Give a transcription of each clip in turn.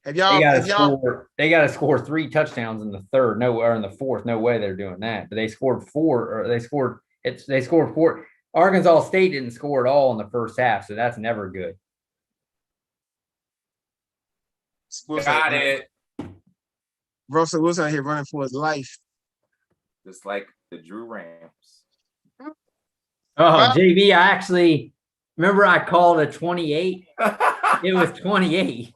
They got to score 3 touchdowns in the third. No, or in the fourth. No way they're doing that. But they scored 4, or they scored 4. Arkansas State didn't score at all in the first half, so that's never good. Got it. Russell Wilson out here running for his life. Just like the Drew Rams. Oh, JV, I actually remember I called a 28. It was 28.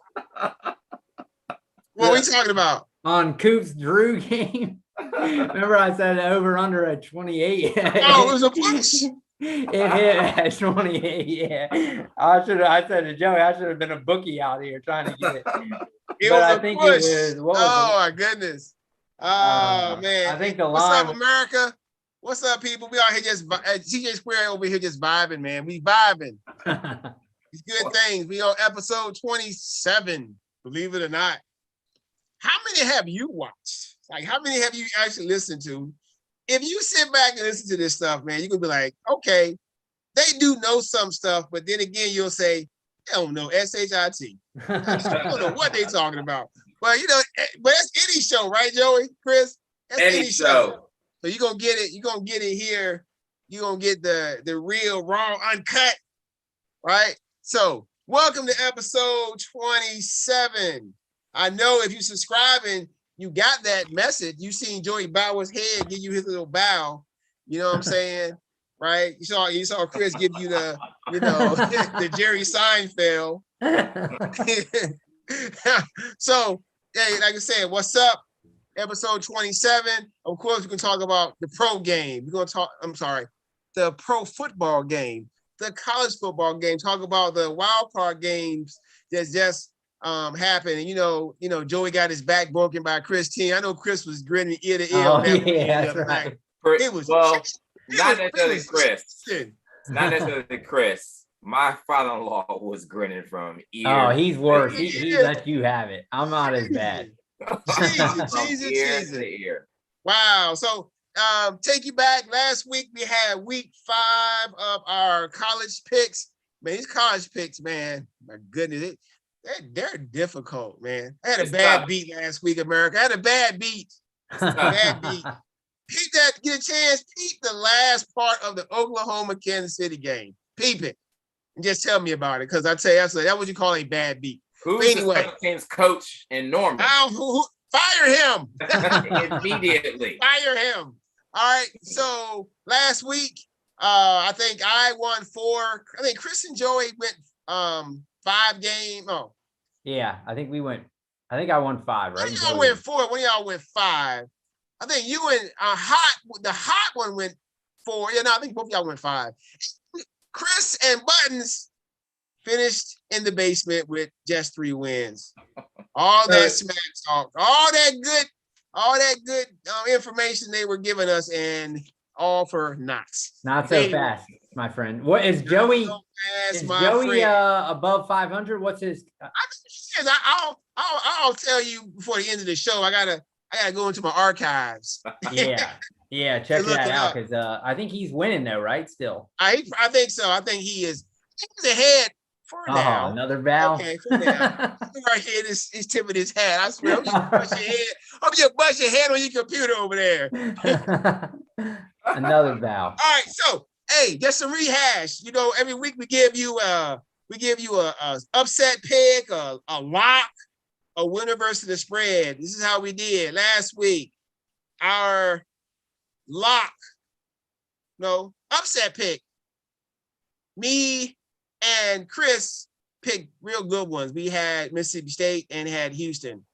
What are we talking about? On Coop's Drew game. Remember I said over under a 28. Oh, it was a push. It hit at 28. Yeah. I said to Joey, I should have been a bookie out here trying to get it. It was a push. My goodness. Oh, man. I think the What's line. up, America? What's up, people? We out here just TJ Square over here just vibing, man. We vibing. These good things. We on episode 27, believe it or not. How many have you watched? Like, how many have you actually listened to? If you sit back and listen to this stuff, man, you're going to be like, okay, they do know some stuff, but then again, you'll say, I don't know, SHIT. I don't know what they're talking about. But, but that's any show, right, Joey, Chris? That's any show. So you're going to get it. You're going to get it here. You're going to get the real, raw, uncut, right? So welcome to episode 27. I know if you're subscribing, you got that message. You seen Joey bow his head, give you his little bow. You know what I'm saying? Right? You saw Chris give you the, the Jerry Seinfeld. So, hey, like I said, what's up? Episode 27. Of course, we can talk about the pro game. We're going to talk, the pro football game, the college football game, talk about the wild card games that's just happened. And Joey got his back broken by Chris T. I know Chris was grinning ear to ear. Oh, yeah, that's right. It was not necessarily Chris. Not necessarily Chris. My father-in-law was grinning from ear. Oh, he's worse. He let you have it. I'm not as bad. Jesus. Wow. So take you back. Last week we had week 5 of our college picks. Man, these college picks, man, my goodness, they're difficult, man. I had a bad beat last week, America. I had a bad beat. Peep that, get a chance, peep the last part of the Oklahoma-Kansas City game. Peep it. And just tell me about it, because I tell you, that's what you call a bad beat. Who's the special teams coach in Norman? Fire him. Immediately. Fire him. All right, so last week, I think I won 4. I think Chris and Joey went 5 games. Oh. Yeah, I think I won 5, right? I think I went 4. One of y'all went 5. I think you and the hot one went 4. Yeah, no, I think both of y'all went 5. Chris and Buttons finished in the basement with just 3 wins. All that smack talk, all that good information they were giving us, and all for knots. Not so fast, my friend. What is Joey? Above 500? What's his? I'll tell you before the end of the show. I gotta go into my archives. Yeah, check that out, because I think he's winning though, right? Still, I think so. I think he is. He's ahead for now. Another bow. Okay, for now. Right here, is tipping his hat. I swear, I'm just bust your head on your computer over there. Another bow. All right, so hey, just a rehash. Every week we give you a upset pick, a lock, a winner versus the spread. This is how we did last week. Our upset pick. Me and Chris picked real good ones. We had Mississippi State and had Houston.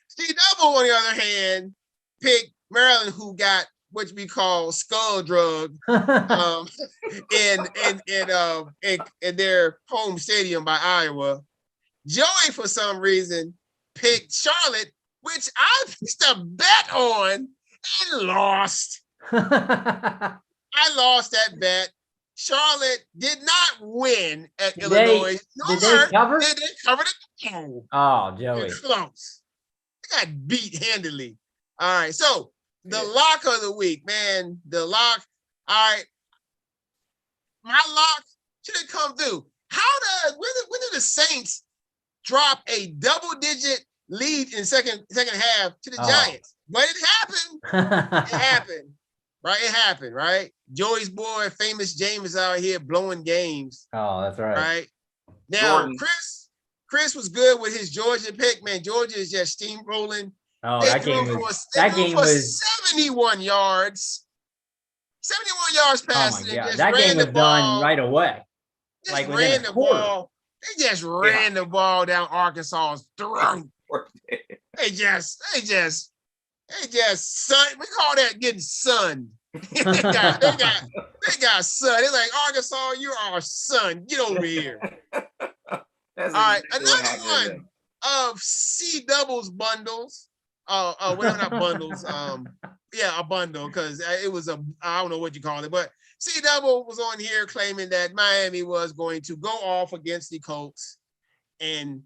Steve Double, on the other hand, picked Maryland, who got what we call skull drug in their home stadium by Iowa. Joey, for some reason, picked Charlotte, which I placed a bet on and lost. I lost that bet. Charlotte did not win at Illinois. Did they cover? They covered it. Oh, Joey. Close. They got beat handily. All right, so the lock of the week, man. The lock. All right. My lock should have come through. When did the Saints drop a double-digit lead in second half to the Giants. But it happened. It happened. Right? It happened, right? Joey's boy, famous James, is out here blowing games. Oh, that's right. Right? Now, Jordan. Chris was good with his Georgia pick. Man, Georgia is just steamrolling. Oh, They that threw game for was 71 yards. 71 yards Oh passing. my God, Just that ran game the was ball. done right away. Just Like within ran a the quarter. ball. They just ran the ball down Arkansas's throat. They just sun. We call that getting sunned. they got sun. It's like, Arkansas, you are sun. Get over here. All right, another one of C doubles bundles. Well, not bundles. A bundle, because it was I don't know what you call it, but C double was on here claiming that Miami was going to go off against the Colts, and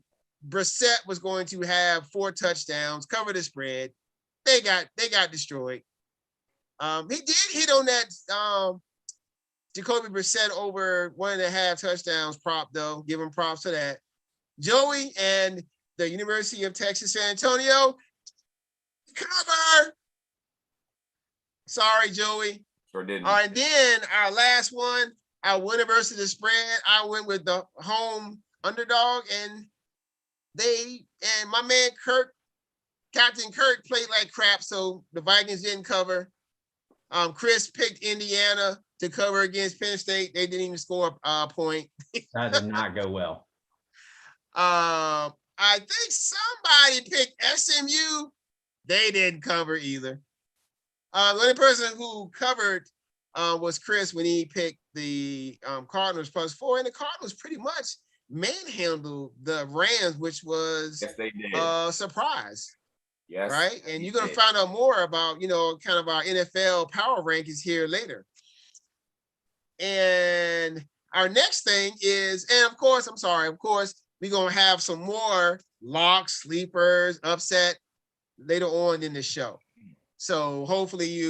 Brissett was going to have 4 touchdowns, cover the spread. They got destroyed. He did hit on that Jacoby Brissett over 1.5 touchdowns prop, though. Give him props for that. Joey and the University of Texas San Antonio cover. Sorry, Joey. Sure didn't. All right, then our last one, our winner versus the spread. I went with the home underdog, and my man Captain Kirk played like crap, so the Vikings didn't cover. Chris picked Indiana to cover against Penn State. They didn't even score a point. That did not go well. I think somebody picked SMU. They didn't cover either. The only person who covered was Chris when he picked the Cardinals +4, and the Cardinals pretty much manhandled the Rams, which was a surprise. Yes. Right. And you're going to find out more about, kind of our NFL power rankings here later. And our next thing is, and of course, we're going to have some more locks, sleepers, upset later on in the show. So hopefully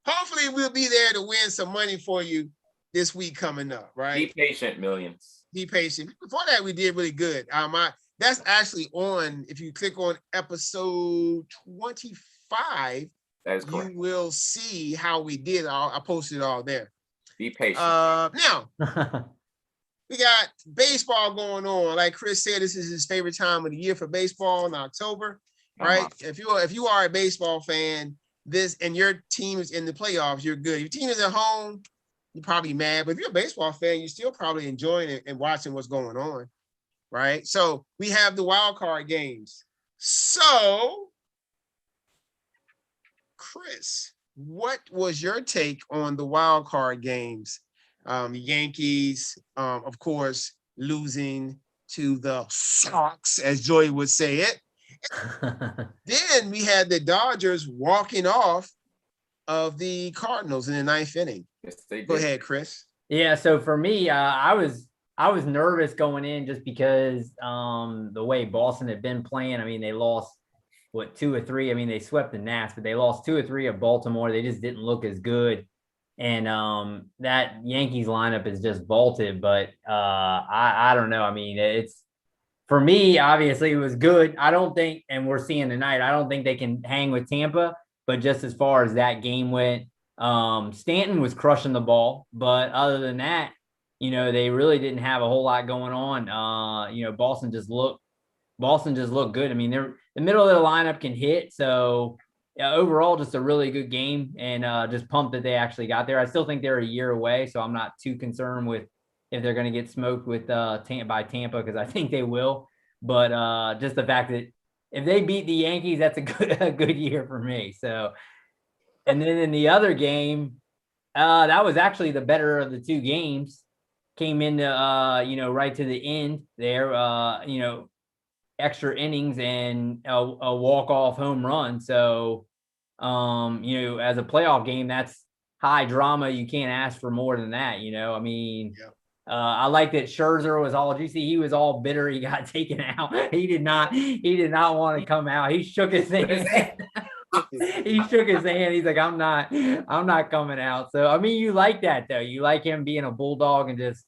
hopefully we'll be there to win some money for you this week coming up, right? Be patient, millions. Be patient. Before that, we did really good. That's actually on, if you click on episode 25, that is correct. You will see how we did. I posted it all there. Be patient. Now, we got baseball going on. Like Chris said, this is his favorite time of the year for baseball in October, right? If you are a baseball fan, and your team is in the playoffs, you're good. If your team is at home, you're probably mad. But if you're a baseball fan, you're still probably enjoying it and watching what's going on. Right. So we have the wild card games. So, Chris, what was your take on the wild card games? Yankees, of course, losing to the Sox, as Joey would say it. Then we had the Dodgers walking off of the Cardinals in the 9th inning. Yes, they did. Go ahead, Chris. Yeah. So for me, I was nervous going in just because the way Boston had been playing. I mean, they lost 2 or 3. I mean, they swept the Nats, but they lost 2 or 3 of Baltimore. They just didn't look as good. And that Yankees lineup is just bolted. But I don't know. I mean, it's, for me, obviously it was good. I don't think, and we're seeing tonight, I don't think they can hang with Tampa. But just as far as that game went, Stanton was crushing the ball. But other than that, they really didn't have a whole lot going on. Boston just looked good. I mean, the middle of the lineup can hit. So overall, just a really good game, and just pumped that they actually got there. I still think they're a year away, so I'm not too concerned with if they're going to get smoked with by Tampa, because I think they will. But just the fact that if they beat the Yankees, that's a good year for me. So, and then in the other game, that was actually the better of the 2 games. Came into, right to the end there, extra innings and a walk-off home run. So, as a playoff game, that's high drama. You can't ask for more than that, I mean, I like that Scherzer was all, did you see, he was all bitter. He got taken out. He did not want to come out. He shook his hand. He shook his hand. He's like, I'm not coming out. So, I mean, you like that though. You like him being a bulldog and just,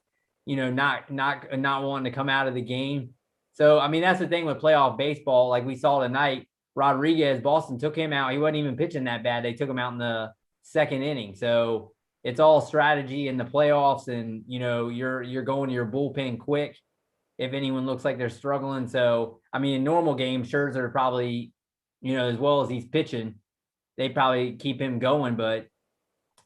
not wanting to come out of the game. So, I mean, that's the thing with playoff baseball. Like we saw tonight, Rodriguez, Boston took him out. He wasn't even pitching that bad. They took him out in the second inning. So it's all strategy in the playoffs, and you're going to your bullpen quick if anyone looks like they're struggling. So, I mean, in normal games, Scherzer probably, as well as he's pitching, they probably keep him going. But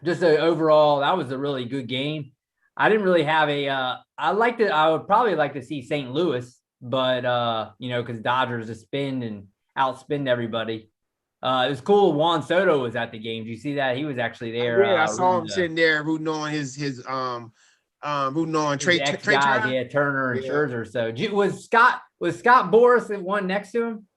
just overall, that was a really good game. I didn't really have I would probably like to see St. Louis, but because Dodgers just spin and outspin everybody. It was cool. Juan Soto was at the game. Did you see that? He was actually there. Yeah, I saw him sitting there rooting on his rooting on Trey guys, Turner. yeah, Turner and Scherzer. So was Scott Boras the one next to him?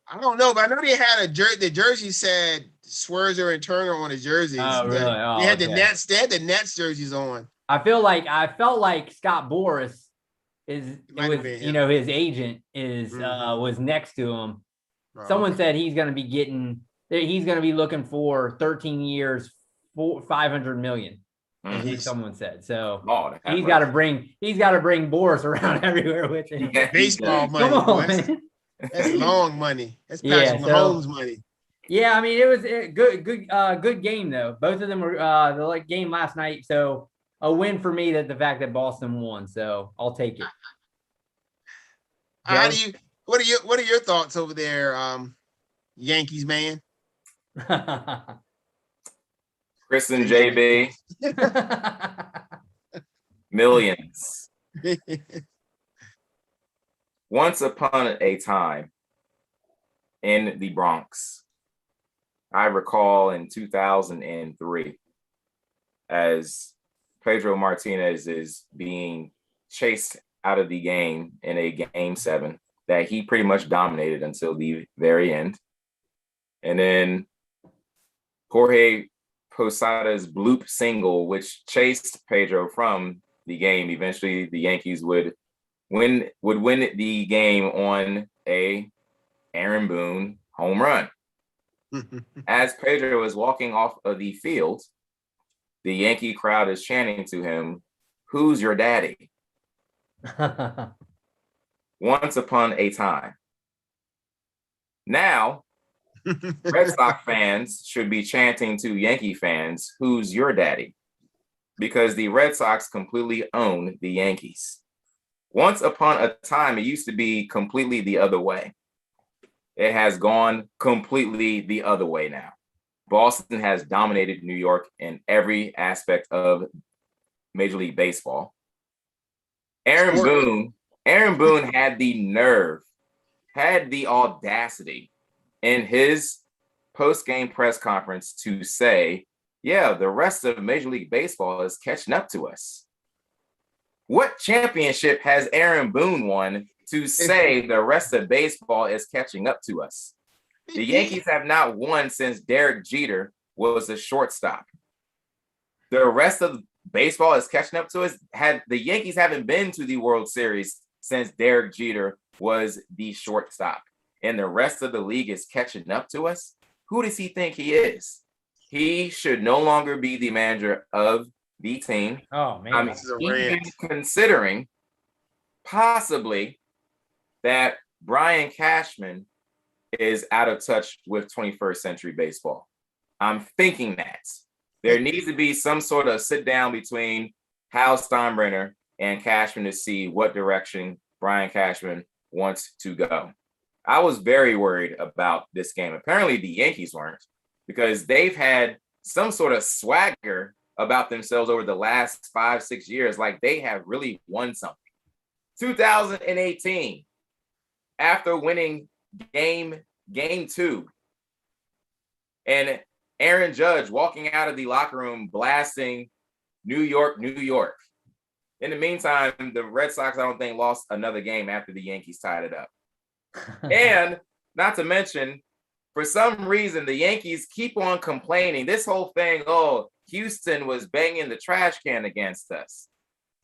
I don't know, but I know they had the jersey said Scherzer and Turner on the jerseys. Oh, really? They had the Nets. They had the Nets jerseys on. I felt like Scott Boras his agent was next to him. Oh, someone said he's going to be looking for 13 years, $500 million. Someone said so. He's got to bring Boras around everywhere with him. Yeah, baseball money. Come on, man. That's long money. That's Patrick Mahomes money. Yeah, I mean, it was a good game though. Both of them were the game last night. So a win for me, that the fact that Boston won. So I'll take it. What are your thoughts over there, Yankees man? Chris and JB. Millions. Once upon a time in the Bronx, I recall in 2003, as Pedro Martinez is being chased out of the game in a game 7 that he pretty much dominated until the very end. And then Jorge Posada's bloop single, which chased Pedro from the game. Eventually the Yankees would win the game on a Aaron Boone home run. As Pedro is walking off of the field, the Yankee crowd is chanting to him, "Who's your daddy?" Once upon a time. Now, Red Sox fans should be chanting to Yankee fans, "Who's your daddy?" Because the Red Sox completely own the Yankees. Once upon a time, it used to be completely the other way. It has gone completely the other way now. Boston has dominated New York in every aspect of Major League Baseball. Aaron Boone had the nerve, had the audacity in his post-game press conference to say, yeah, the rest of Major League Baseball is catching up to us. What championship has Aaron Boone won to say the rest of baseball is catching up to us? The Yankees have not won since Derek Jeter was a shortstop. The rest of baseball is catching up to us. The Yankees haven't been to the World Series since Derek Jeter was the shortstop. And the rest of the league is catching up to us. Who does he think he is? He should no longer be the manager of the team. Oh, man. This is a rant. Considering possibly that Brian Cashman is out of touch with 21st century baseball. I'm thinking that there needs to be some sort of sit down between Hal Steinbrenner and Cashman to see what direction Brian Cashman wants to go. I was very worried about this game. Apparently the Yankees weren't, because they've had some sort of swagger about themselves over the last 5-6 years. Like they have really won something. 2018, after winning game 2, and Aaron Judge walking out of the locker room blasting New York, New York. In the meantime, the Red Sox, I don't think, lost another game after the Yankees tied it up. And not to mention, for some reason, the Yankees keep on complaining. This whole thing, Houston was banging the trash can against us.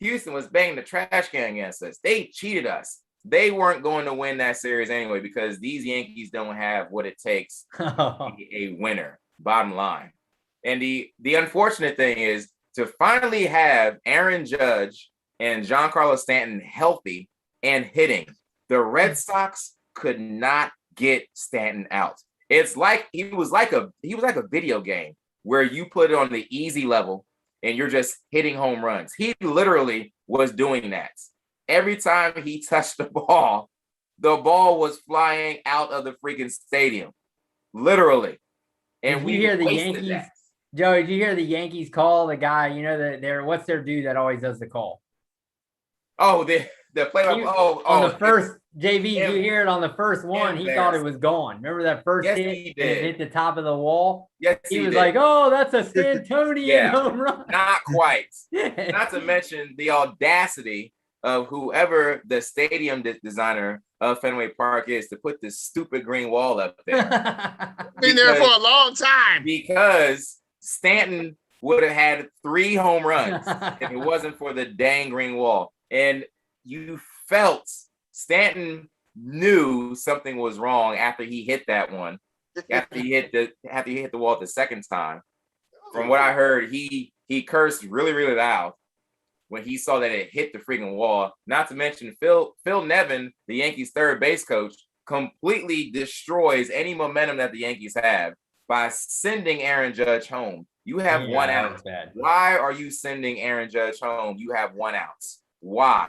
Houston was banging the trash can against us. They cheated us. They weren't going to win that series anyway, because these Yankees don't have what it takes to be a winner, bottom line. And the unfortunate thing is to finally have Aaron Judge and Giancarlo Stanton healthy and hitting The Red Sox could not get Stanton out. It's like he was like a video game where you put it on the easy level and you're just hitting home runs. He literally was doing that. Every time he touched the ball was flying out of the freaking stadium. Literally. And Did you hear the Yankees? That. Joe, did you hear the Yankees call the guy, you know, what's their dude that always does the call? Oh, the play-by-play. On the first JV, you hear it on the first one. He thought it was gone. Remember that first hit? He did. It hit the top of the wall. Yes, he was like, "Oh, that's a Stantonian home run." Not quite. Not to mention the audacity of whoever the stadium designer of Fenway Park is to put this stupid green wall up there. Been there for a long time. Because Stanton would have had 3 home runs if it wasn't for the dang green wall. And you felt Stanton knew something was wrong after he hit that one. After he hit the wall the second time. From what I heard, he cursed really, really loud when he saw that it hit the freaking wall. Not to mention Phil Nevin, the Yankees' third base coach, completely destroys any momentum that the Yankees have by sending Aaron Judge home. You have 1 out. Why are you sending Aaron Judge home? You have 1 out. Why?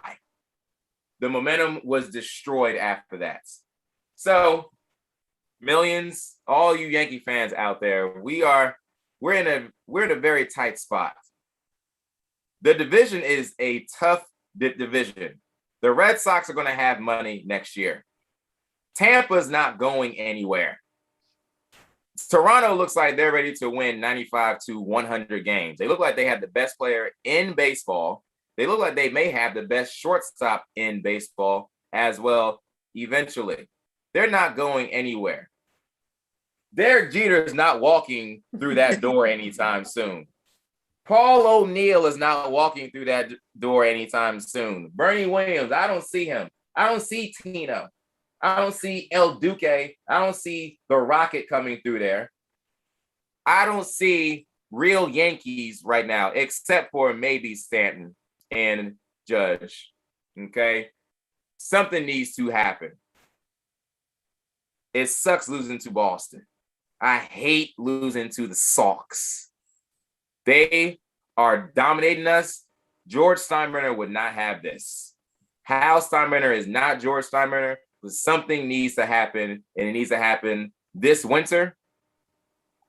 The momentum was destroyed after that. So, millions, all you Yankee fans out there, we're in a very tight spot. The division is a tough division. The Red Sox are going to have money next year. Tampa's not going anywhere. Toronto looks like they're ready to win 95 to 100 games. They look like they have the best player in baseball. They look like they may have the best shortstop in baseball as well eventually. They're not going anywhere. Derek Jeter is not walking through that door anytime soon. Paul O'Neill is not walking through that door anytime soon. Bernie Williams, I don't see him. I don't see Tino. I don't see El Duque. I don't see the Rocket coming through there. I don't see real Yankees right now, except for maybe Stanton and Judge. Okay? Something needs to happen. It sucks losing to Boston. I hate losing to the Sox. They are dominating us. George Steinbrenner would not have this. Hal Steinbrenner is not George Steinbrenner, but something needs to happen, and it needs to happen this winter,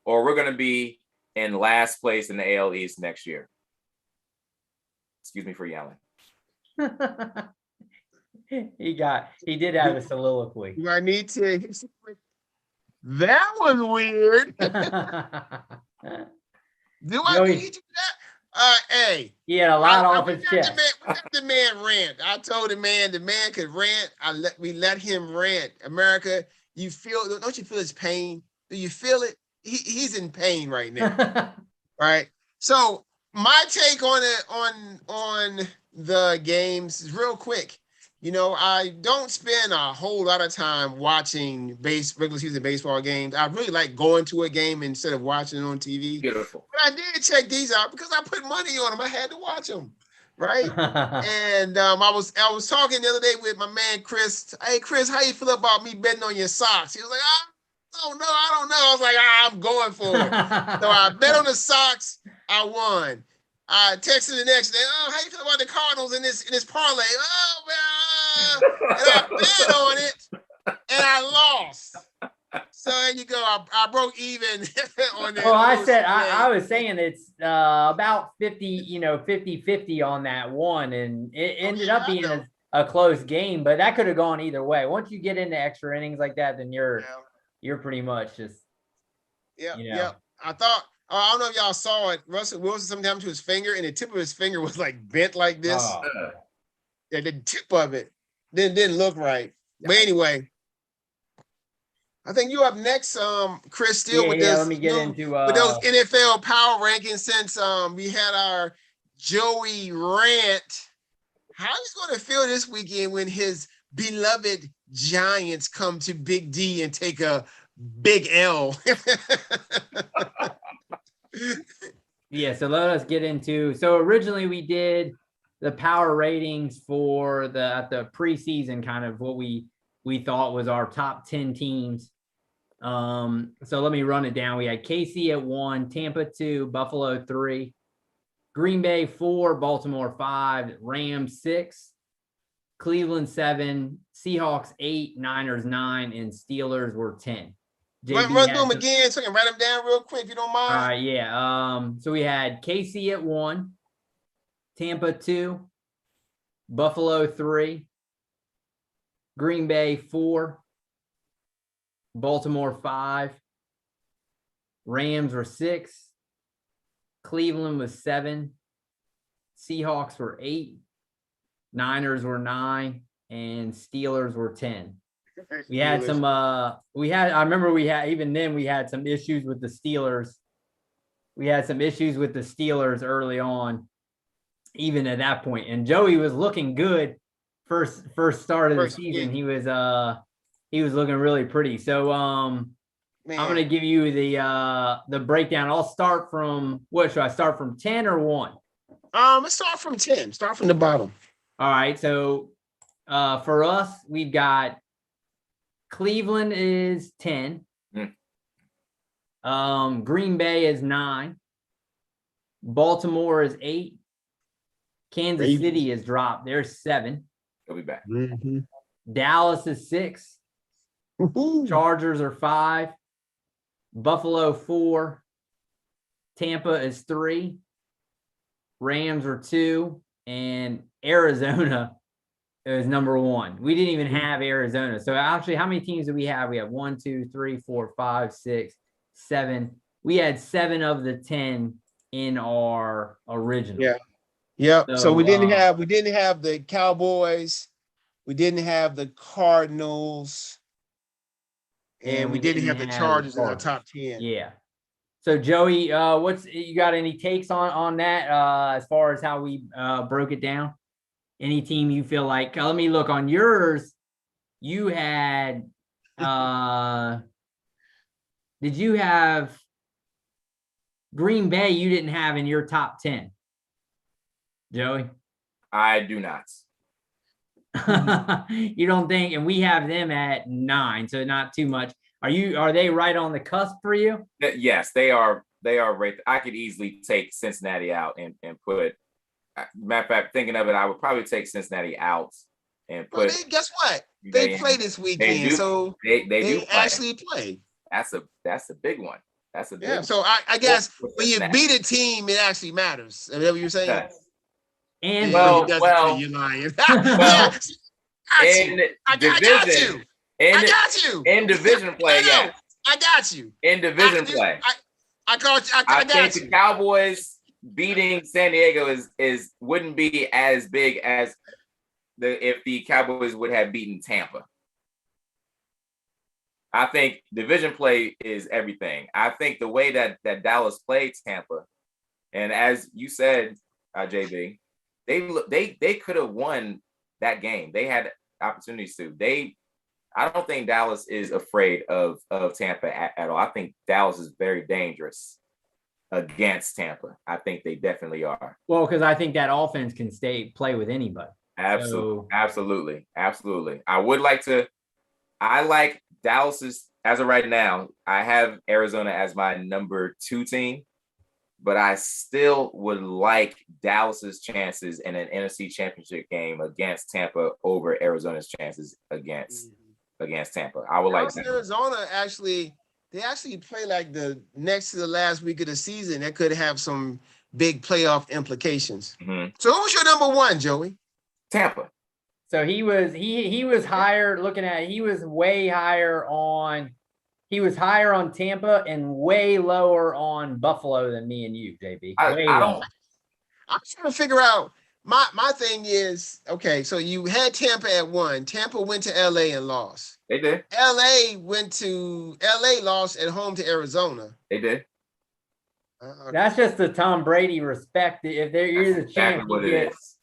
or we're going to be in last place in the AL East next year. Excuse me for yelling. He did have a soliloquy. Do I need to? That was weird. Do I need to do that? Hey. He had a lot off his chest. Let the man rant. I told the man could rant. We let him rant. America, don't you feel his pain? Do you feel it? He's in pain right now. Right? So my take on it on the games is real quick. You know, I don't spend a whole lot of time watching regular season baseball games. I really like going to a game instead of watching it on TV. Beautiful. But I did check these out because I put money on them. I had to watch them, right? And I was talking the other day with my man Chris. Hey, Chris, how you feel about me betting on your Sox? He was like, I don't know. I was like, I'm going for it. So I bet on the Sox. I won. I texted the next day. Oh, how you feel about the Cardinals in this parlay? Oh, man. And I bet on it, and I lost. So there you go. I broke even on that. Well, I was saying it's about 50-50 on that one, and it ended up being a close game, but that could have gone either way. Once you get into extra innings like that, then you're pretty much just Yeah. I thought. I don't know if y'all saw it. Russell Wilson, something happened to his finger, and the tip of his finger was like bent like this. Oh. Yeah, the tip of it didn't look right. But anyway, I think you up next, Chris. Still with this. Let me get into with those NFL power rankings since we had our Joey rant. How he's going to feel this weekend when his beloved Giants come to Big D and take a big L? Yeah, so let us get into. So originally we did the power ratings for the preseason, kind of what we thought was our top 10 teams. So let me run it down. We had KC at 1, Tampa 2, Buffalo 3, Green Bay 4, Baltimore 5, Rams 6, Cleveland 7, Seahawks 8, Niners 9, and Steelers were 10. Run through them again so I can write them down real quick if you don't mind. All right, yeah. So we had KC at 1, Tampa 2, Buffalo 3, Green Bay 4, Baltimore 5, Rams were 6, Cleveland was 7, Seahawks were 8, Niners were 9, and Steelers were 10. We had some I remember we had some issues with the Steelers. We had some issues with the Steelers early on, even at that point. And Joey was looking good first start of the season. He was looking really pretty. So I'm gonna give you the breakdown. I'll start from what should I start from 10 or 1? Let's start from 10. Start from the bottom. All right. So for us, we've got Cleveland is 10. Green Bay is 9. Baltimore is 8. Kansas City is dropped. They're 7. He'll be back. Mm-hmm. Dallas is 6. Chargers are 5. Buffalo 4. Tampa is 3. Rams are 2. And Arizona is number 1. We didn't even have Arizona. So actually, how many teams do we have? We have 1, 2, 3, 4, 5, 6, 7. We had 7 of the 10 in our original. Yeah. Yep. So we didn't have the Cowboys, we didn't have the Cardinals, and we didn't have the Chargers in our top 10. Yeah. So Joey, you got any takes on that as far as how we broke it down? Any team you feel like? Let me look on yours. You had. Did you have Green Bay? You didn't have in your top 10, Joey. I do not. You don't think? And we have them at 9, so not too much. Are they right on the cusp for you? Yes, they are. They are right. I could easily take Cincinnati out and put. Matter of fact, thinking of it, I would probably take Cincinnati out and put. Well, guess what? They play this weekend, so they do actually play. That's a big one. That's a big one. So I guess when you beat a team, it actually matters. Is that what you're saying? Yes. And well, you're lying. I got you. In division play, yes. I got you. In division play, I got you. I think the Cowboys beating San Diego is wouldn't be as big as if the Cowboys would have beaten Tampa. I think division play is everything. I think the way that Dallas played Tampa, and as you said, JB, they could have won that game. They had opportunities to. I don't think Dallas is afraid of Tampa at all. I think Dallas is very dangerous against Tampa. I think they definitely are. Well, because I think that offense can play with anybody. Absolutely. I like Dallas's, as of right now, I have Arizona as my number 2 team, but I still would like Dallas's chances in an NFC Championship game against Tampa over Arizona's chances against Tampa. I would like that. Arizona actually play like the next to the last week of the season. That could have some big playoff implications. Mm-hmm. So who's your number 1, Joey? Tampa. So he was higher. He was way higher on. He was higher on Tampa and way lower on Buffalo than me and you, JB. I'm trying to figure out. My thing is, okay, so you had Tampa at 1. Tampa went to LA and lost. They did. LA lost at home to Arizona. They did. Okay. That's just the Tom Brady respect. If you're the champ,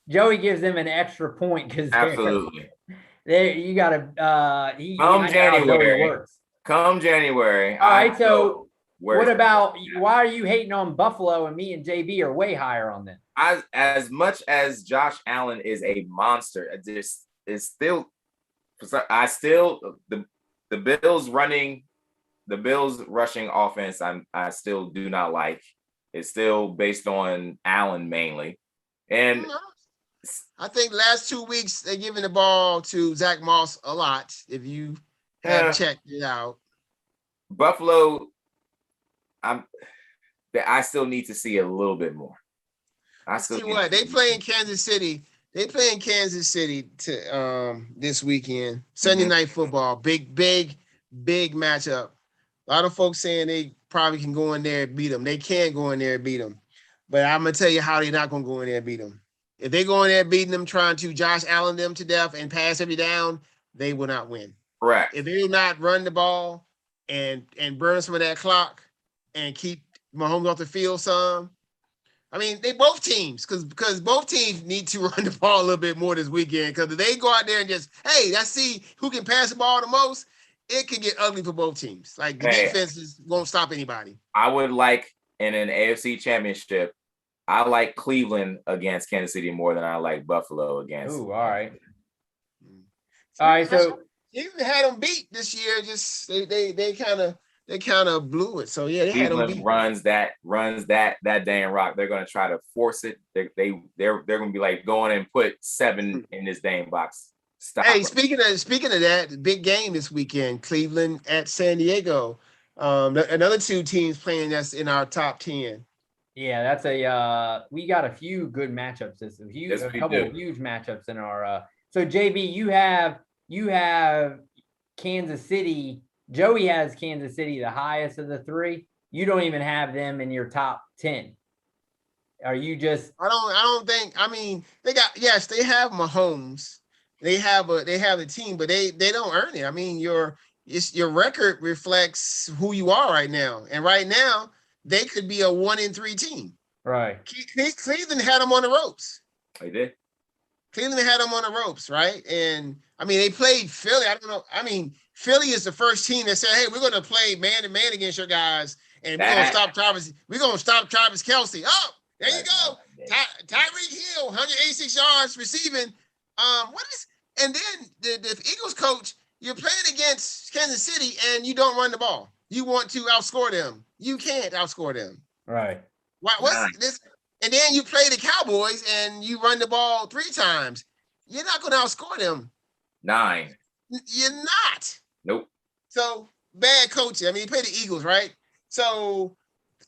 Joey gives them an extra point because absolutely. You got to come January. All right, so Where why are you hating on Buffalo and me and JB are way higher on them? As much as Josh Allen is a monster, the Bills rushing offense, I still do not like. It's still based on Allen mainly. And I think last 2 weeks they're giving the ball to Zach Moss a lot. If you have checked it out, Buffalo, I still need to see a little bit more. They play in Kansas City. They play in Kansas City this weekend. Sunday night football. Big matchup. A lot of folks saying they probably can go in there and beat them. They can go in there and beat them. But I'm going to tell you how they're not going to go in there and beat them. If they go in there beating them, trying to Josh Allen them to death and pass every down, they will not win. Correct. If they do not run the ball and burn some of that clock and keep Mahomes off the field some, I mean, they both teams, because both teams need to run the ball a little bit more this weekend. Because if they go out there and just, hey, let's see who can pass the ball the most, it can get ugly for both teams. Like, the defenses won't stop anybody. I would like, in an AFC championship, I like Cleveland against Kansas City more than I like Buffalo against. Ooh, all right. All right, so Cleveland had them beat this year. Just they kind of blew it. So yeah, they had them beat. runs that damn rock. They're gonna try to force it. They're gonna be like, going and put 7 in this damn box. Stop. Hey, speaking of that, big game this weekend, Cleveland at San Diego. Another 2 teams playing that's in our top 10. Yeah, that's we got a few good matchups. A couple of huge matchups in our. So JB, you have Kansas City. Joey has Kansas City the highest of the 3. You don't even have them in your top 10. Are you just? I don't think. I mean, they have Mahomes. They have the team, but they don't earn it. I mean, your record reflects who you are right now, and right now they could be a 1-3 team. Right. Cleveland had them on the ropes. They did. Cleveland had them on the ropes, right? And I mean, they played Philly. I don't know. I mean, Philly is the first team that said, "Hey, we're going to play man to man against your guys, and we're going to stop Travis. We're going to stop Travis Kelce." Oh, there you go. Tyreek Hill, 186 yards receiving. And then the Eagles coach, you're playing against Kansas City and you don't run the ball. You want to outscore them. You can't outscore them. Right. What's this? And then you play the Cowboys and you run the ball 3 times. You're not going to outscore them. 9. You're not. Nope. So bad coaching. I mean, you play the Eagles, right? So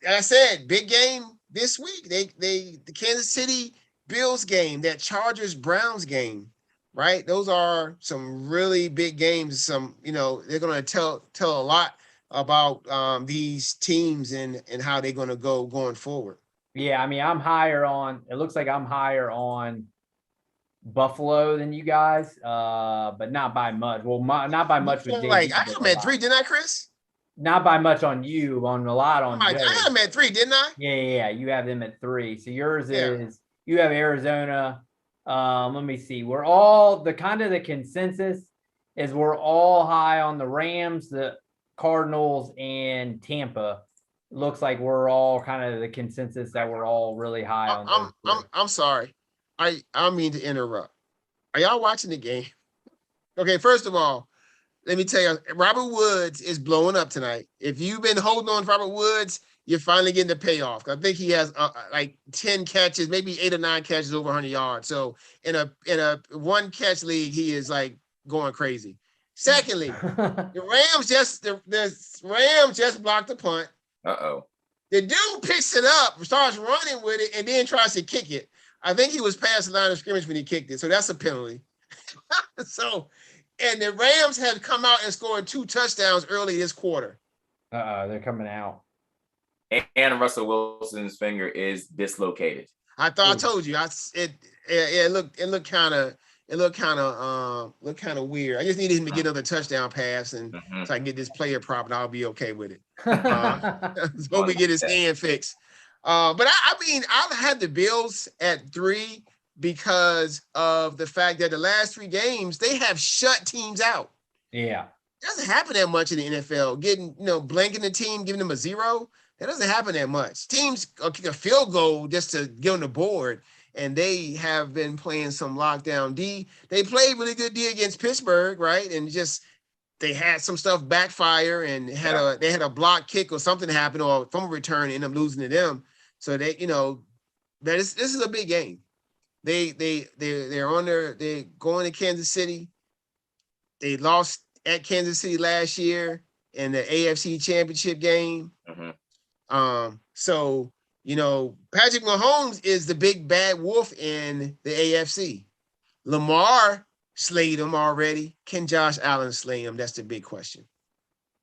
like I said, big game this week. The Kansas City Bills game, that Chargers Browns game, right? Those are some really big games. They're going to tell a lot about these teams and how they're going to go going forward. Yeah, I mean, it looks like I'm higher on Buffalo than you guys, but not by much. Well, not by much. With I had them at 3, didn't I, Chris? Not by much on you, on a lot on. I had them at 3, didn't I? Yeah. You have them at 3. So yours is, you have Arizona. Let me see. We're all the consensus is we're all high on the Rams, the Cardinals, and Tampa. Looks like we're all kind of the consensus that we're all really high on. I'm sorry. I don't mean to interrupt. Are y'all watching the game? Okay, first of all, let me tell you, Robert Woods is blowing up tonight. If you've been holding on to Robert Woods, you're finally getting the payoff. I think he has like 10 catches, maybe 8 or 9 catches over 100 yards. So in a 1-catch league, he is like going crazy. Secondly, the Rams just blocked the punt. Uh-oh. The dude picks it up, starts running with it, and then tries to kick it. I think he was past the line of scrimmage when he kicked it, so that's a penalty. And the Rams have come out and scored 2 touchdowns early this quarter. They're coming out. And Russell Wilson's finger is dislocated. I told you. It looked kind of weird. I just needed him to get another touchdown pass, and so I can get this player prop, and I'll be okay with it. So we get his hand fixed. But I mean, I had the Bills at 3 because of the fact that the last 3 games they have shut teams out. Yeah. doesn't happen that much in the NFL. Getting, blanking the team, giving them a 0. That doesn't happen that much. Teams kick a field goal just to get on the board, and they have been playing some lockdown D. They played really good D against Pittsburgh, right? And just they had some stuff backfire and they had a block kick or something happen or from a return and end up losing to them. So they, this is a big game. They're going to Kansas City. They lost at Kansas City last year in the AFC Championship game. Mm-hmm. So, Patrick Mahomes is the big bad wolf in the AFC. Lamar slayed him already. Can Josh Allen slay him? That's the big question.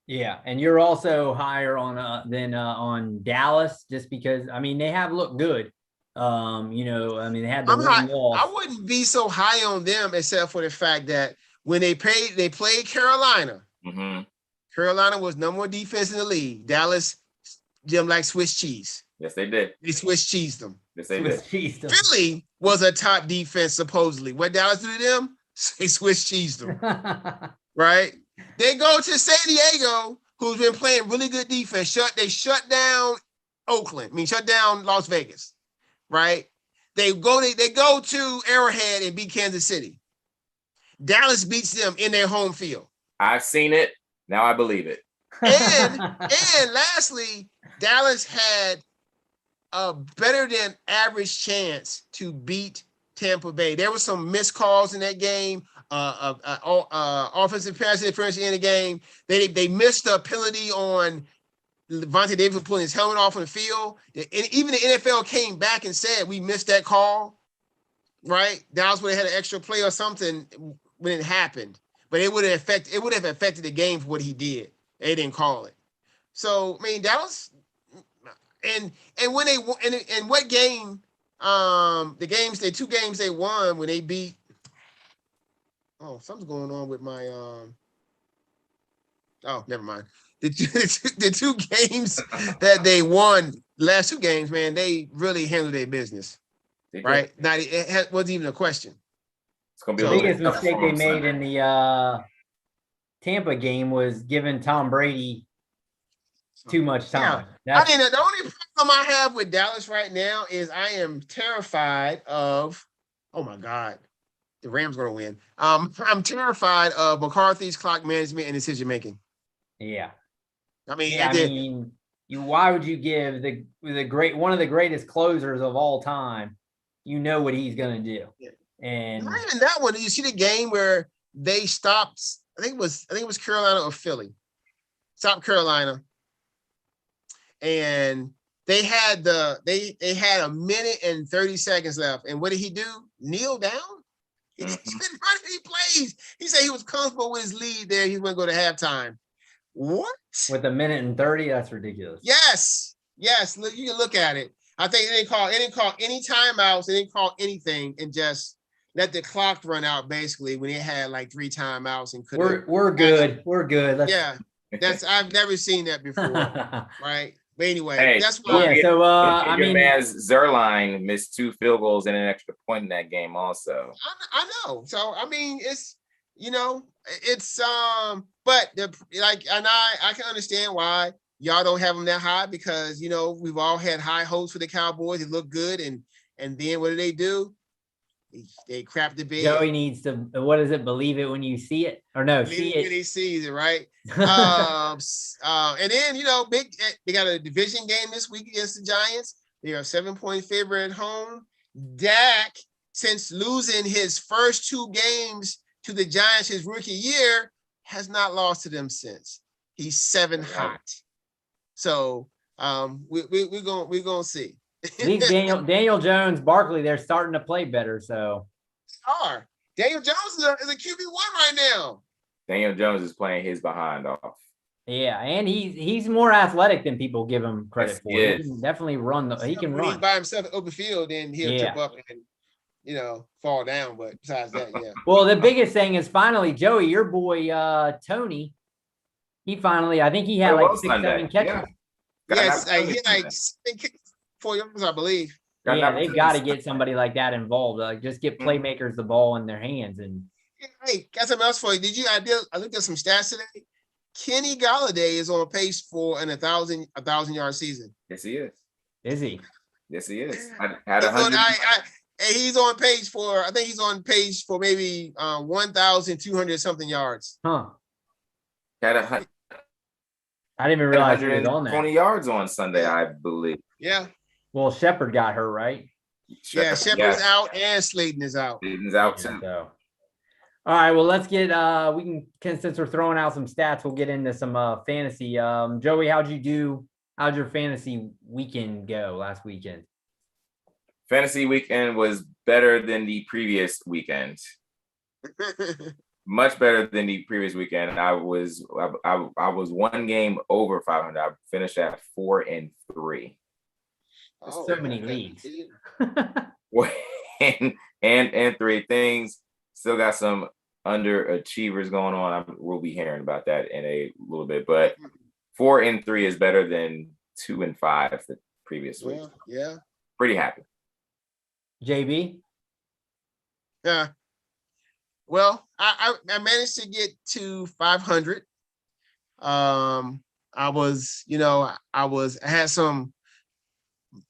Yeah, and you're also higher on than on Dallas, just because they have looked good. They had the one loss. I wouldn't be so high on them except for the fact that when they played Carolina. Mm-hmm. Carolina was number one defense in the league. Dallas, them like Swiss cheese. Yes, they did. They Swiss cheesed them. Yes, they did. Philly was a top defense, supposedly. What Dallas do to them? They Swiss cheesed them. Right? They go to San Diego, who's been playing really good defense. They shut down Oakland. Shut down Las Vegas. Right? They go to Arrowhead and beat Kansas City. Dallas beats them in their home field. I've seen it. Now I believe it. And lastly, Dallas had a better than average chance to beat Tampa Bay. There were some missed calls in that game. Offensive pass interference in the game. They missed a penalty on Vontae Davis pulling his helmet off on the field. And even the NFL came back and said we missed that call. Right? Dallas would have had an extra play or something when it happened, but it would have affected the game for what he did. They didn't call it. So Dallas, and when they and what game? The 2 games they won when they beat. Oh, something's going on with my. Oh, never mind. The 2 games that they won, last 2 games, man, they really handled their business. Right? Not it wasn't even a question. It's gonna be the biggest mistake they made in the Tampa game was giving Tom Brady too much time. Yeah. The only problem I have with Dallas right now is I am terrified of. Oh my God, the Rams going to win. I'm terrified of McCarthy's clock management and decision making. Yeah. Why would you give the one of the greatest closers of all time? You know what he's going to do. Yeah. And not even that one. You see the game where they stopped. I think it was Carolina or Philly. Stopped Carolina, and they had a minute and 30 seconds left. And what did he do? Kneel down. He's been running. He plays. He said he was comfortable with his lead there. He's going to go to halftime. What? With a minute and 30? That's ridiculous. Yes. Look, you can look at it. I think they didn't call any timeouts. They didn't call anything, and just let the clock run out. Basically, when they had like 3 timeouts and couldn't. We're good. We're good. I've never seen that before. Right. But anyway, that's why. Yeah. So your man Zerline missed 2 field goals and an extra point in that game. Also, I know. So it's it's but I can understand why y'all don't have them that high, because we've all had high hopes for the Cowboys. They look good, and then what do? They crap the bed. Joey needs to, what is it? Believe it when you see it, or no? See it when he sees it, right? And then they got a division game this week against the Giants. They are a 7-point favorite at home. Dak, since losing his first 2 games to the Giants his rookie year, has not lost to them since. He's 7 hot. So we're gonna see. These Daniel Jones, Barkley, they're starting to play better. So Daniel Jones is a QB1 right now. Daniel Jones is playing his behind off. Yeah, and he's more athletic than people give him credit for. He can definitely run. He can run. He's by himself in open field, then he'll trip up and fall down. But besides that, yeah. Well, the biggest thing is finally, Joey, your boy Tony. He finally, I think he had like 6-7 catches. Yeah. Yes, he like 4 yards, I believe. Yeah, they've got to get somebody like that involved. Just get playmakers the ball in their hands. And hey, got something else for you. I looked at some stats today. Kenny Golladay is on pace for an 1,000-yard season. Yes, he is. Is he? Yes, he is. Had He's 100. and he's on pace for, I think he's on pace for maybe 1,200 something yards. Huh. Had a I didn't even realize he was on 120 that. yards on Sunday, I believe. Yeah. Well, Shepard got hurt, right? Yeah, Shepard's out and Slayton is out. Slayton's out Yeah, too. so. All right, well, let's get since we're throwing out some stats, we'll get into some fantasy. Joey, how'd your fantasy weekend go last weekend? Fantasy weekend was better than the previous weekend. Much better than the previous weekend. I was one game over 500. I finished at 4-3. So many leagues. and 3 things. Still got some underachievers going on. We'll be hearing about that in a little bit, but 4-3 is better than 2-5 the previous week. Yeah. Pretty happy. JB? Yeah. Well, I managed to get to 500. I had some,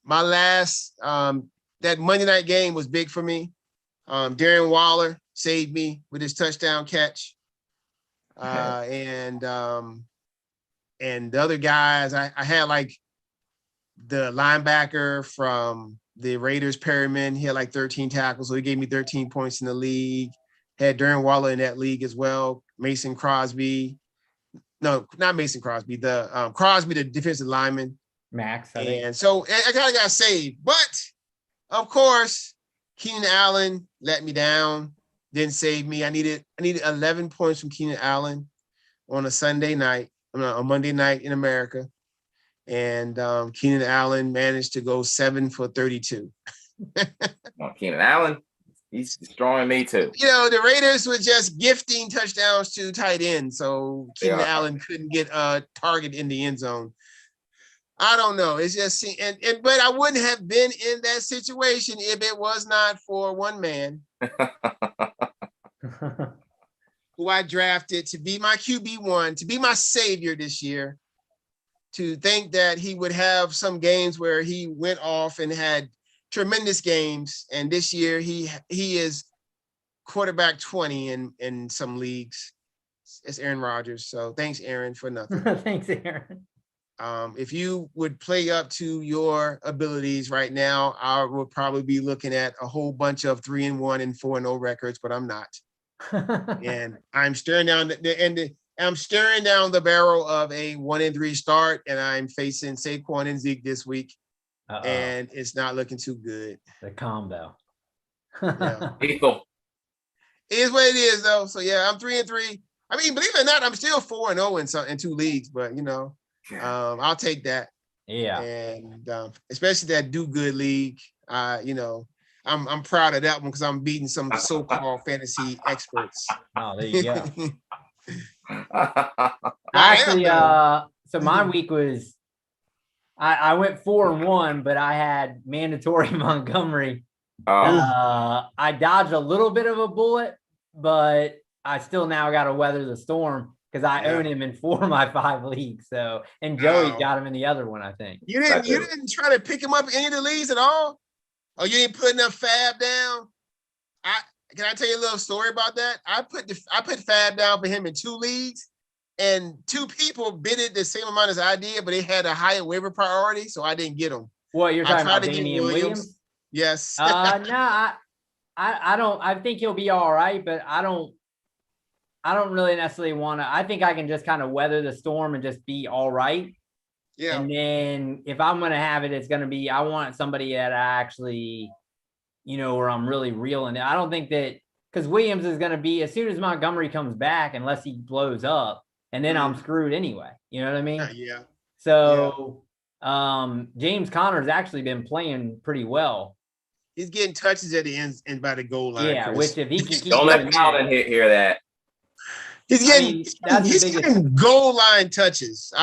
my last, that Monday night game was big for me. Darren Waller saved me with his touchdown catch. And the other guys, I had like the linebacker from the Raiders, Perryman. He had like 13 tackles, so he gave me 13 points in the league. Had Darren Waller in that league as well. Mason Crosby. No, not Mason Crosby. The Crosby, the defensive lineman. Max. I think. And so I kind of got saved. But, of course, Keenan Allen let me down. Didn't save me. I needed 11 points from Keenan Allen on a Monday night in America. And Keenan Allen managed to go 7 for 32. Keenan Allen, he's destroying me too. The Raiders were just gifting touchdowns to tight end, so Keenan Allen couldn't get a target in the end zone. I don't know. It's just but I wouldn't have been in that situation if it was not for one man who I drafted to be my QB1, to be my savior this year. To think that he would have some games where he went off and had tremendous games, and this year he is quarterback 20 in some leagues. It's Aaron Rodgers. So thanks, Aaron, for nothing. Thanks, Aaron. If you would play up to your abilities right now, I would probably be looking at a whole bunch of 3-1 and 4-0 records, but I'm not. And I'm staring down I'm staring down the barrel of a 1-3 start, and I'm facing Saquon and Zeke this week. And it's not looking too good. The combo. Yeah. Lethal. It is what it is, though. So yeah, I'm 3-3. I mean, believe it or not, I'm still 4-0 in 2 leagues, but I'll take that. Yeah. And especially that do good league. I'm proud of that one because I'm beating some so-called fantasy experts. Oh, there you go. Actually, so my week was I went 4-1, but I had mandatory Montgomery. I dodged a little bit of a bullet, but I still now got to weather the storm because I own him in 4 of my 5 leagues. So, and Joey got him in the other one, I think. You didn't try to pick him up in any of the leagues at all? Or you didn't put enough fab down? Can I tell you a little story about that? I put fab down for him in 2 leagues, and 2 people bid it the same amount as I did, but they had a higher waiver priority, so I didn't get them. What, you're talking about Damian Williams? Yes. No, I don't. I think he'll be all right, but I don't really necessarily want to. I think I can just kind of weather the storm and just be all right. Yeah. And then if I'm going to have it, it's going to be, I want somebody that I actually, where I'm really reeling it. I don't think that, because Williams is going to be, as soon as Montgomery comes back, unless he blows up, and then I'm screwed anyway. You know what I mean? Yeah. So James Conner's actually been playing pretty well. He's getting touches at the end and by the goal line. Yeah, Chris. which if he can keep Don't let Colin hear that. He's getting goal line touches.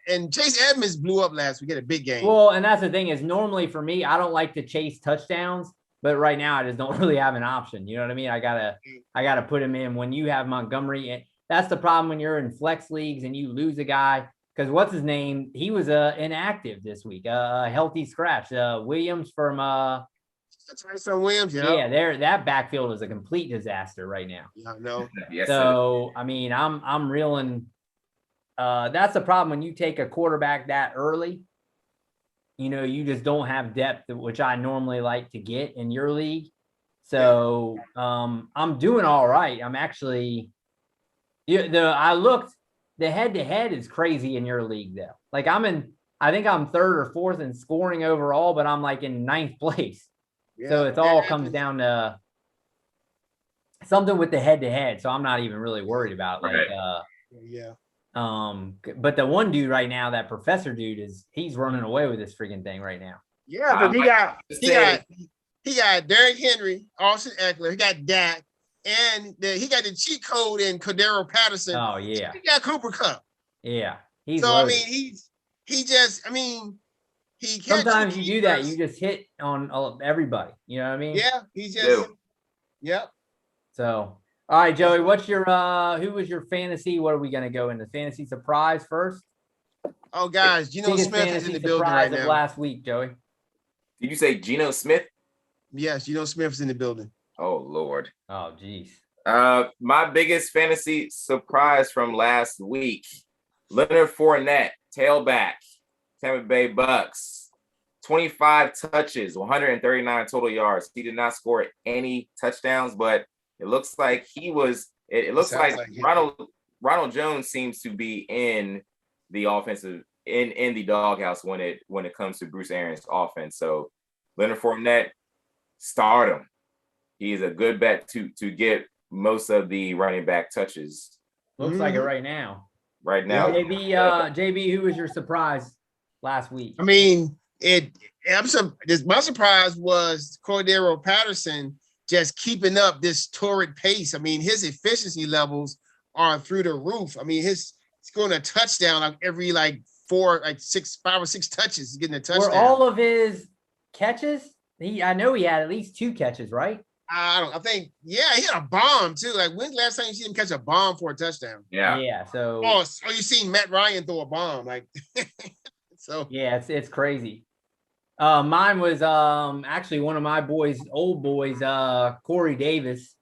And Chase Edmonds blew up last week. He had a big game. Well, and that's the thing is normally for me, I don't like to chase touchdowns, but right now I just don't really have an option. You know what I mean? I gotta put him in when you have Montgomery. that's the problem when you're in flex leagues and you lose a guy. Because what's his name? He was inactive this week, a healthy scratch. Williams from Tyson Williams, yeah, that backfield is a complete disaster right now. Yeah, I know. Yes, So I mean, I'm reeling. That's the problem when you take a quarterback that early. You just don't have depth, which I normally like to get in your league. So I'm doing all right. I'm actually, I looked. The head-to-head is crazy in your league, though. Like I think I'm third or fourth in scoring overall, but I'm like in ninth place. Yeah, so it all comes down to something with the head-to-head. So I'm not even really worried about but the one dude right now, that professor dude, he's running away with this freaking thing right now. Yeah, but he got Derrick Henry, Austin Eckler, he got Dak. And he got the cheat code in Cordero Patterson. Oh yeah, he got Cooper Kupp. Yeah, he's so loaded. I mean, he sometimes you do that. You just hit on everybody. You know what I mean? Yeah, he just yep. So all right, Joey, what's your who was your fantasy? What are we gonna go into? Fantasy surprise first? Oh guys, Geno Smith is in the building right now. Last week, Joey. Did you say Geno Smith? Yes, Geno Smith's in the building. Oh Lord. Oh geez. My biggest fantasy surprise from last week: Leonard Fournette, tailback, Tampa Bay Bucks, 25 touches, 139 total yards. He did not score any touchdowns, but it looks like he was. It looks like Ronald Jones seems to be in the offensive in the doghouse when it comes to Bruce Arians' offense. So Leonard Fournette, start him. He is a good bet to get most of the running back touches. Looks like it right now. Right now. JB, who was your surprise last week? I mean, my surprise was Cordero Patterson just keeping up this torrid pace. I mean, his efficiency levels are through the roof. I mean, he's scoring a touchdown like every 5 or 6 touches. He's getting a touchdown. Were all of his catches? I know he had at least 2 catches, right? I think, he hit a bomb too. Like, when's the last time you see him catch a bomb for a touchdown? Yeah. So you seen Matt Ryan throw a bomb, like so. Yeah, it's crazy. Mine was actually one of my old boys, Corey Davis.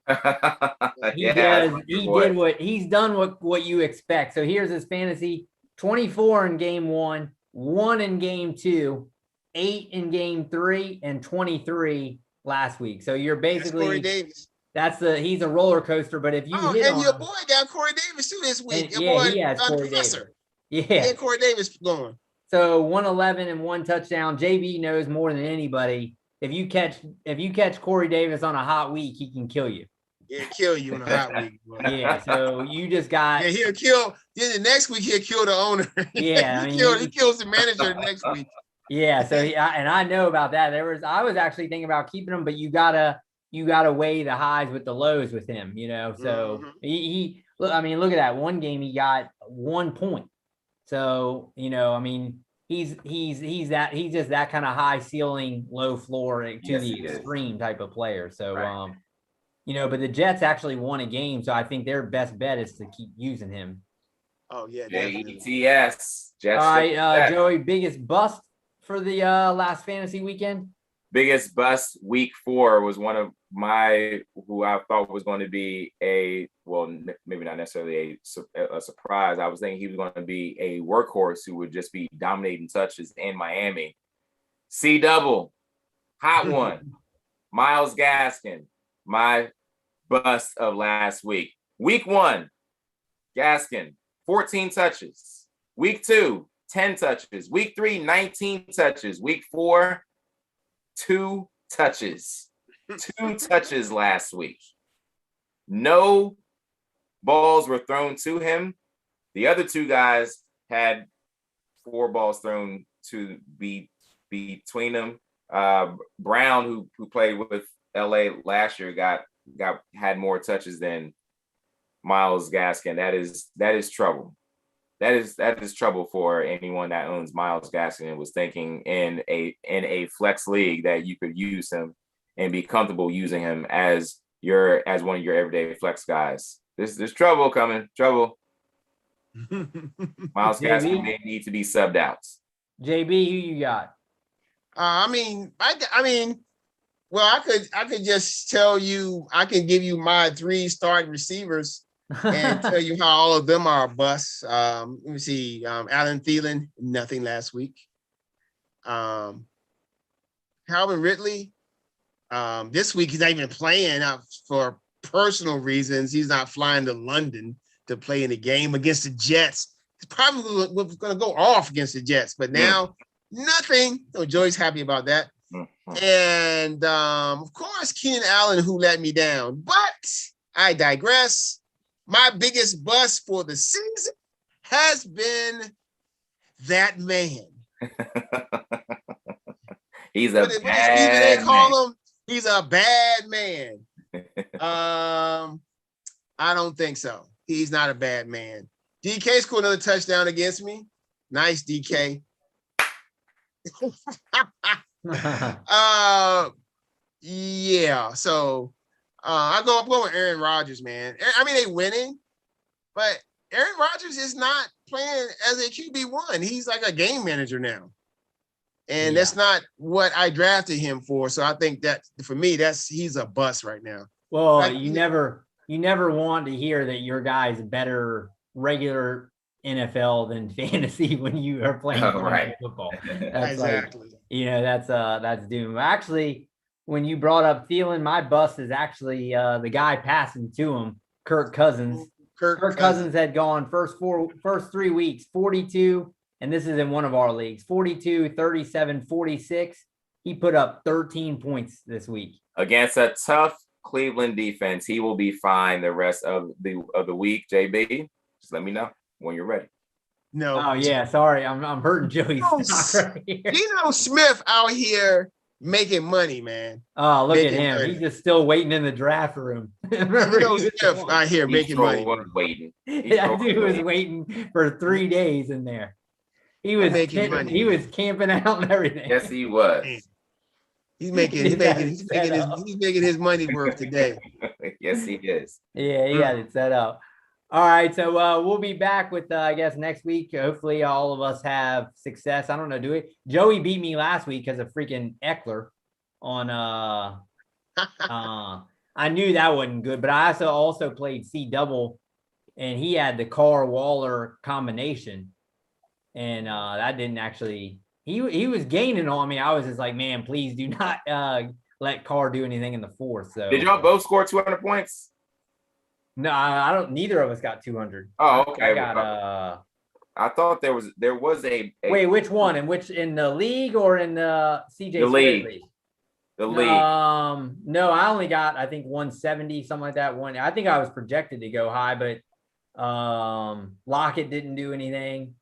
He's done what you expect. So here's his fantasy: 24 in game 1, 1 in game 2, 8 in game 3, and 23 last week. So you're basically Corey Davis. He's a roller coaster. But if you your boy got Corey Davis too this week. He has Corey Professor. Davis. Yeah, he had Corey Davis going. So 111 and 1 touchdown. JB knows more than anybody. If you catch Corey Davis on a hot week, he can kill you. Yeah, kill you in a hot week. Bro. Yeah, so you just got. Yeah, he'll kill. Then the next week he'll kill the owner. Yeah, he kills the manager next week. Yeah, so I know about that. I was actually thinking about keeping him, but you gotta weigh the highs with the lows with him, So he look at that one game he got 1 point. So he's just that kind of high ceiling, low floor to the extreme type of player. So right. But the Jets actually won a game, so I think their best bet is to keep using him. Oh yeah, Jets. All right, Joey, biggest bust for the last fantasy weekend? Biggest bust week 4 was one of who I thought was going to be maybe not necessarily a surprise. I was thinking he was going to be a workhorse who would just be dominating touches in Miami. C-double, hot one, Myles Gaskin, my bust of last week. Week 1, Gaskin, 14 touches. Week 2, 10 touches. Week 3, 19 touches. Week 4, 2 touches. 2 touches last week. No balls were thrown to him. The other 2 guys had 4 balls thrown to between them. Brown, who played with LA last year, had more touches than Myles Gaskin. That is trouble. That is trouble for anyone that owns Myles Gaskin and was thinking in a flex league that you could use him and be comfortable using him as one of your everyday flex guys. There's trouble coming. Trouble. Miles JB? Gaskin may need to be subbed out. JB, who you got? I mean, well, I could just tell you, I can give you my 3 starting receivers and tell you how all of them are a bust. Let me see. Alan Thielen, nothing last week. Calvin Ridley, this week he's not even playing for personal reasons. He's not flying to London to play in the game against the Jets. He's probably going to go off against the Jets, but now nothing. So Joey's happy about that. And of course, Keenan Allen, who let me down. But I digress. My biggest bust for the season has been that man. He's a Stephen bad A. call man. him? He's a bad man. I don't think so. He's not a bad man. DK scored another touchdown against me. Nice, DK. Yeah. So I'm going with Aaron Rodgers, man. I mean, they winning, but Aaron Rodgers is not playing as a QB1. He's like a game manager now. And that's not what I drafted him for. So I think that for me, he's a bust right now. Well, Like, you never want to hear that your guy's better regular NFL than fantasy when you are playing right. football. That's exactly. that's doom. Actually, when you brought up Thielen, my bust is actually the guy passing to him, Kirk Cousins. Kirk Cousins had gone first 3 weeks, 42, and this is in one of our leagues, 42, 37, 46. He put up 13 points this week. Against a tough Cleveland defense, he will be fine the rest of the week. JB, just let me know when you're ready. No. Oh yeah, sorry, I'm hurting Joey's stock right here. Geno Smith out here making money, man. Oh, look Making at him. money. He's just still waiting in the draft room. Geno Smith out here making money. Waiting. That dude was waiting for 3 days in there. He was making money. He was camping out and everything. Yes, he was. He's making his money worth today. Yes, he is. Yeah, he had it set up. All right, so we'll be back with I guess next week. Hopefully, all of us have success. I don't know, do we? Joey beat me last week because of freaking Eckler on. I knew that wasn't good, but I also played C double, and he had the Carr Waller combination, and that didn't actually. He was gaining on me. I was just like, man, please do not let Carr do anything in the fourth. So did y'all both score 200 points? No, I don't. Neither of us got 200. Oh, okay. I got I thought there was a wait, which one? In the league or in the CJ the league? The league. No, I only got I think 170, something like that. I think I was projected to go high, but Lockett didn't do anything.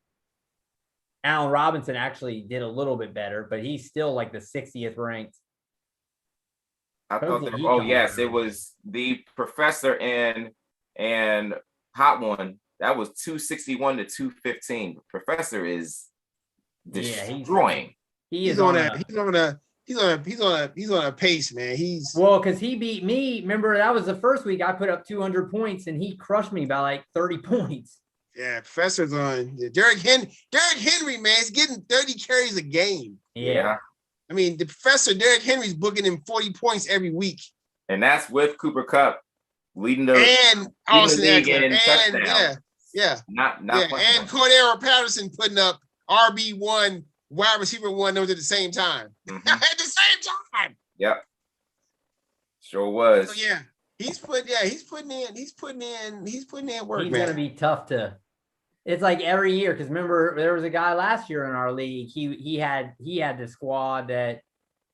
Allen Robinson actually did a little bit better, but he's still like the 60th ranked. I thought yes, it was the professor and Hot One. That was 261 to 215. Professor is destroying. He's on a pace, man. Because he beat me. Remember, that was the first week I put up 200 points and he crushed me by like 30 points. Yeah, Professor's on. Derrick Henry, man, is getting 30 carries a game. Yeah. I mean, the Professor, Derrick Henry's booking him 40 points every week. And that's with Cooper Kupp leading the league in touchdowns. Yeah. Not and Cordero Patterson putting up RB1, wide receiver 1 those at the same time. Mm-hmm. At the same time. Yep. Sure was. So yeah. He's putting in work, He's man. gonna be tough to. It's like every year, because remember there was a guy last year in our league. He had the squad that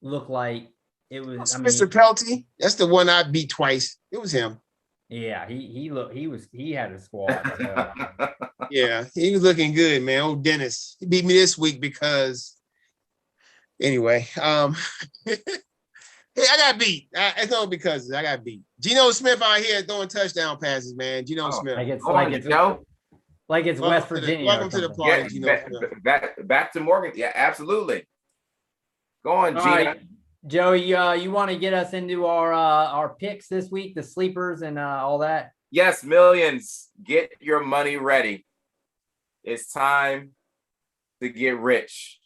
looked like it was. Mr. Pelty. That's the one I beat twice. It was him. Yeah, he had a squad. So. Yeah, he was looking good, man. Old Dennis. He beat me this week because. Anyway, hey, I got beat. It's not because I got beat. Geno Smith out here throwing touchdown passes, man. Geno Smith. Like it's West Virginia. Welcome to the party, Geno Smith. Back to Morgan. Yeah, absolutely. Go on, Gino. Right. Joey, you want to get us into our picks this week, the sleepers and all that? Yes, millions. Get your money ready. It's time to get rich.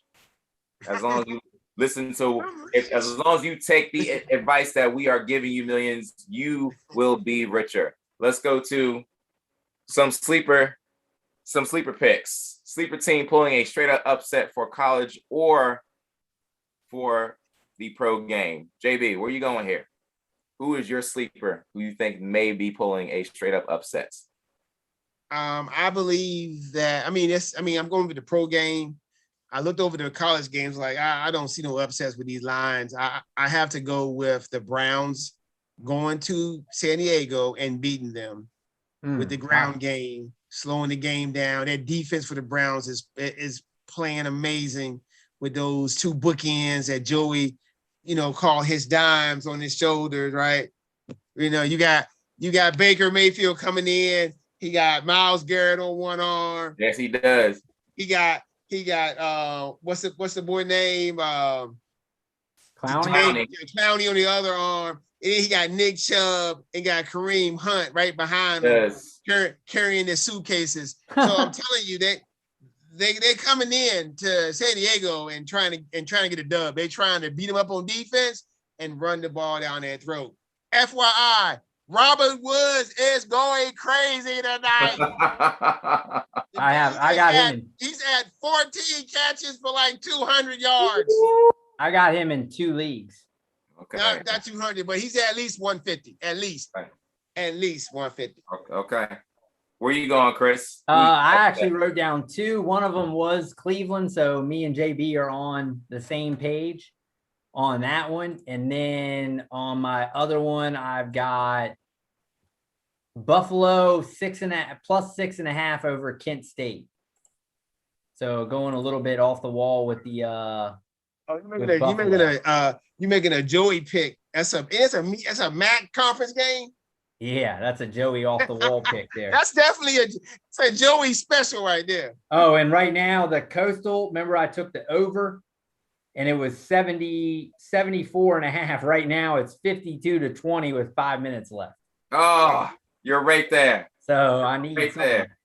As long as you listen to, as long as you take the advice that we are giving you, millions, you will be richer. Let's go to some sleeper picks. Sleeper team pulling a straight up upset for college or for the pro game. JB, where are you going here? Who is your sleeper who you think may be pulling a straight up upset? I believe that. I'm going with the pro game. I looked over the college games, like I don't see no upsets with these lines. I have to go with the Browns going to San Diego and beating them with the ground game, slowing the game down. That defense for the Browns is playing amazing with those two bookends that Joey, call his dimes on his shoulders, right? You got Baker Mayfield coming in. He got Myles Garrett on one arm. Yes, he does. He got what's the boy name? Clowney. Clowney on the other arm. And then he got Nick Chubb and got Kareem Hunt right behind him, carrying their suitcases. So I'm telling you that they're coming in to San Diego and trying to get a dub. They're trying to beat them up on defense and run the ball down their throat. FYI, Robert Woods is going crazy tonight. I got him. He's at 14 catches for like 200 yards. I got him in 2 leagues. Okay. Not 200, but he's at least 150. At least 150. Okay. Where you going, Chris? I actually wrote down 2. One of them was Cleveland, so me and JB are on the same page on that one. And then on my other one, I've got Buffalo plus 6.5 over Kent State. So going a little bit off the wall with the you making a Joey pick. It's a MAC conference game. Yeah, that's a Joey off the wall pick there. That's definitely a Joey special right there. Oh, and right now the Coastal, remember I took the over and it was 74.5. Right now it's 52-20 with 5 minutes left. Oh, you're right there. So I need right there.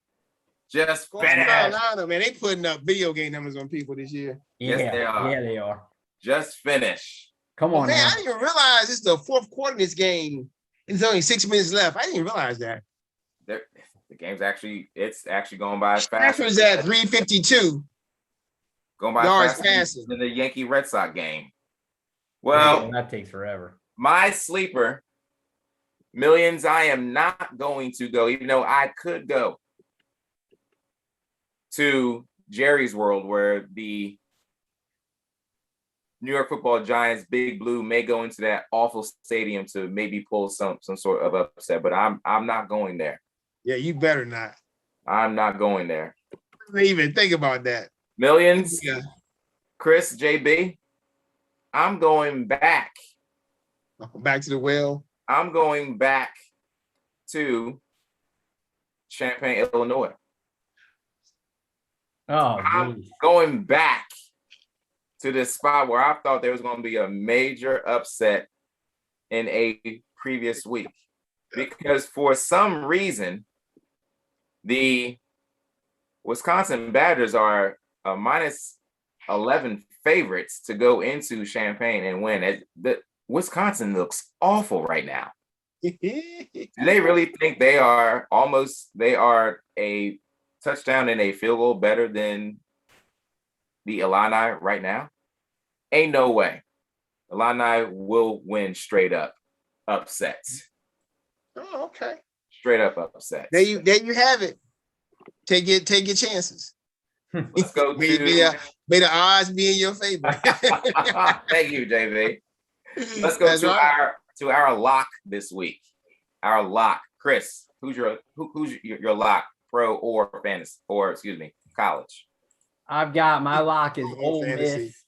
Just finish. Carolina, man, they putting up video game numbers on people this year. Yeah, yes, they are. Yeah, they are. Just finish. Come on, man! now. I didn't even realize it's the fourth quarter of this game. It's only 6 minutes left. I didn't even realize that. The game's actually going by as fast. Stanford's at 352. Going by yards faster passing than the Yankee Red Sox game. Well, that takes forever. My sleeper, millions. I am not going to go, even though I could go to Jerry's World, where the New York Football Giants, Big Blue, may go into that awful stadium to maybe pull some sort of upset, but I'm not going there. Yeah, you better not. I'm not going there. I didn't even think about that. Millions. Yeah. Chris, JB, I'm going back. Back to the well. I'm going back to Champaign, Illinois. Oh, I'm going back to this spot where I thought there was going to be a major upset in a previous week, because for some reason the Wisconsin Badgers are a -11 favorites to go into Champaign and win. Wisconsin looks awful right now. Do they really think they are a touchdown and a field goal better than the Illini right now? Ain't no way. Illini will win straight up upsets. Oh, okay. Straight up upsets. There you have it. Take your chances. Let's go may the odds be in your favor. Thank you, JV. Let's go to our lock this week. Our lock, Chris. Who's your lock, pro or fantasy, or college? I've got my lock is Ole fantasy. Miss.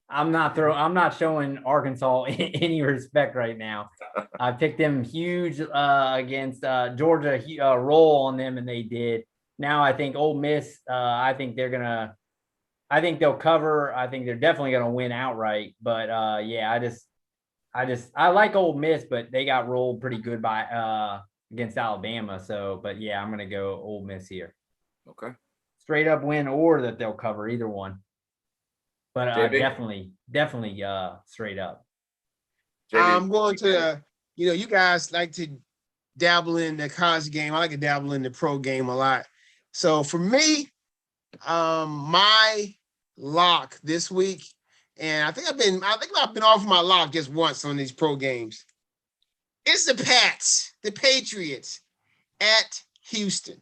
I'm not showing Arkansas any respect right now. I picked them huge against Georgia, roll on them, and they did. Now I think Ole Miss. I think they'll cover. I think they're definitely gonna win outright. But yeah, I like Ole Miss, but they got rolled pretty good by against Alabama. So, but yeah, I'm gonna go Ole Miss here. Okay. Straight up win or that they'll cover either one. But JB? definitely straight up. I'm going to, you guys like to dabble in the college game. I like to dabble in the pro game a lot. So for me, my lock this week, and I think I've been off my lock just once on these pro games. It's the Patriots at Houston.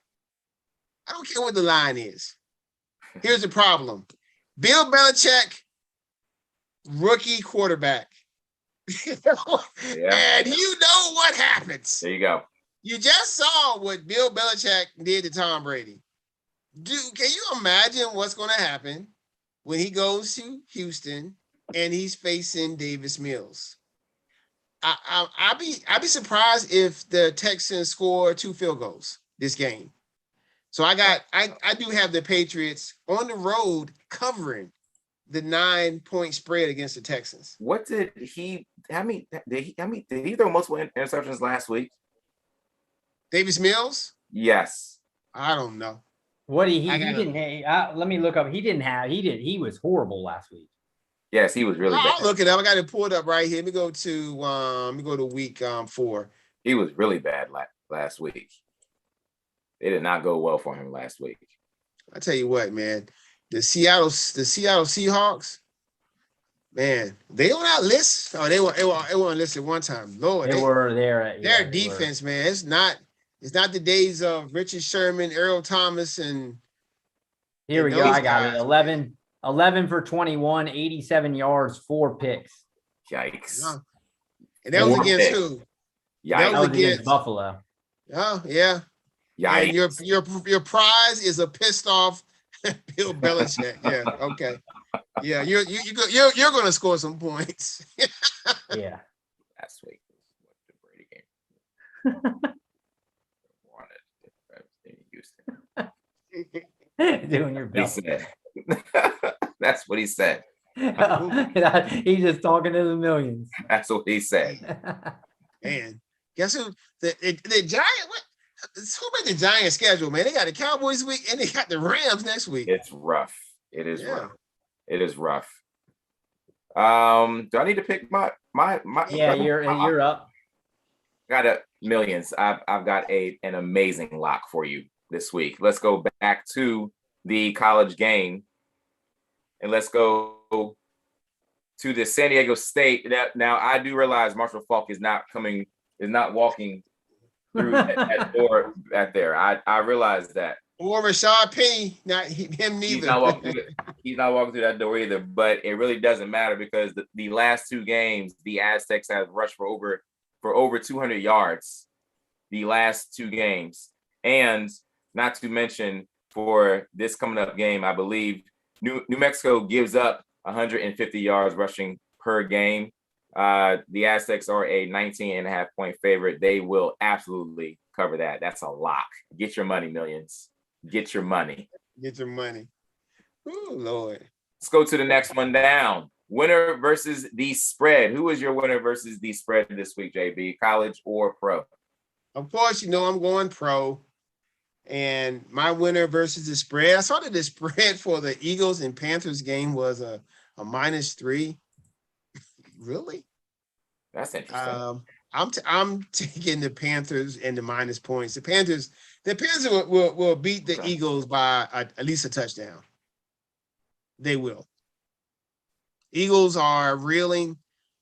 I don't care what the line is. Here's the problem. Bill Belichick, rookie quarterback. And you know what happens. There you go. You just saw what Bill Belichick did to Tom Brady. Can you imagine what's going to happen when he goes to Houston and he's facing Davis Mills? I'd be surprised if the Texans score 2 field goals this game. So I do have the Patriots on the road covering the 9-point spread against the Texans. What did he throw multiple interceptions last week? Davis Mills? Yes. I don't know. What he didn't. Let me look up. He was horrible last week. Yes, he was really bad. I'll look it up. I got it pulled up right here. Let me go to week 4. He was really bad last week. It did not go well for him last week. I tell you what, man, the Seattle Seahawks, man, they on our list. Oh, they were on list at one time. Lord, they were there. Their defense, man, it's not the days of Richard Sherman, Earl Thomas, and here we go. I got it. 11 for 21, 87 yards, 4 picks. Yikes! And that was against who? Yikes! That was against Buffalo. Oh yeah. Yikes. And your prize is a pissed off Bill Belichick. Yeah. Okay. Yeah. You're going to score some points. Yeah. Last week was the Brady game. Doing your best. He said. That's what he said. He's just talking to the millions. That's what he said. Man, guess who? The Giant. Who made the Giant schedule, man? They got the Cowboys week and they got the Rams next week. It's rough. It is rough. It is rough. Do I need to pick my? Yeah, you're up. Got millions. I've got an amazing lock for you this week. Let's go back to the college game, and let's go to the San Diego State. Now I do realize Marshall Faulk is not walking through that door back there. I realize that. Or Rashad Penny, not him neither. He's not walking through that door either, but it really doesn't matter because the last 2 games, the Aztecs have rushed for over 200 yards the last 2 games. And not to mention for this coming up game, I believe New Mexico gives up 150 yards rushing per game. The Aztecs are a 19.5 point favorite. They will absolutely cover that. That's a lock. Get your money, millions. Get your money. Get your money. Oh, Lord. Let's go to the next one down. Winner versus the spread. Who is your winner versus the spread this week, JB? College or pro? Of course, I'm going pro. And my winner versus the spread. I saw that the spread for the Eagles and Panthers game was a -3. Really? That's interesting. I'm taking the Panthers and the minus points. The Panthers will beat the Eagles by at least a touchdown. They will. Eagles are reeling.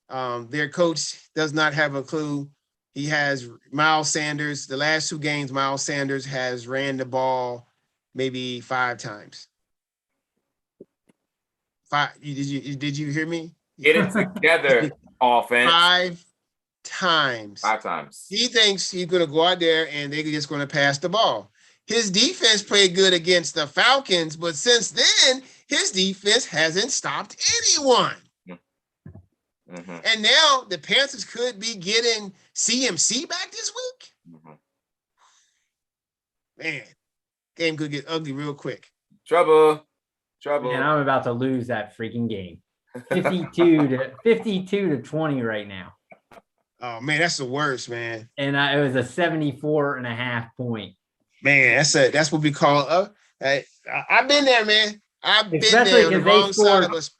Their coach does not have a clue. He has Miles Sanders. The last 2 games, Miles Sanders has ran the ball maybe 5 times. 5. Did you hear me? Get it together, offense. 5 times. 5 times. He thinks he's going to go out there and they're just going to pass the ball. His defense played good against the Falcons, but since then, his defense hasn't stopped anyone. Mm-hmm. And now the Panthers could be getting CMC back this week. Mm-hmm. Man, game could get ugly real quick. Trouble. And I'm about to lose that freaking game. 52 to 20 right now. Oh man, that's the worst, man. And it was a 74.5 point. Man, that's what we call. I've been there, man. I've been Especially there on the because they wrong side of scored. us.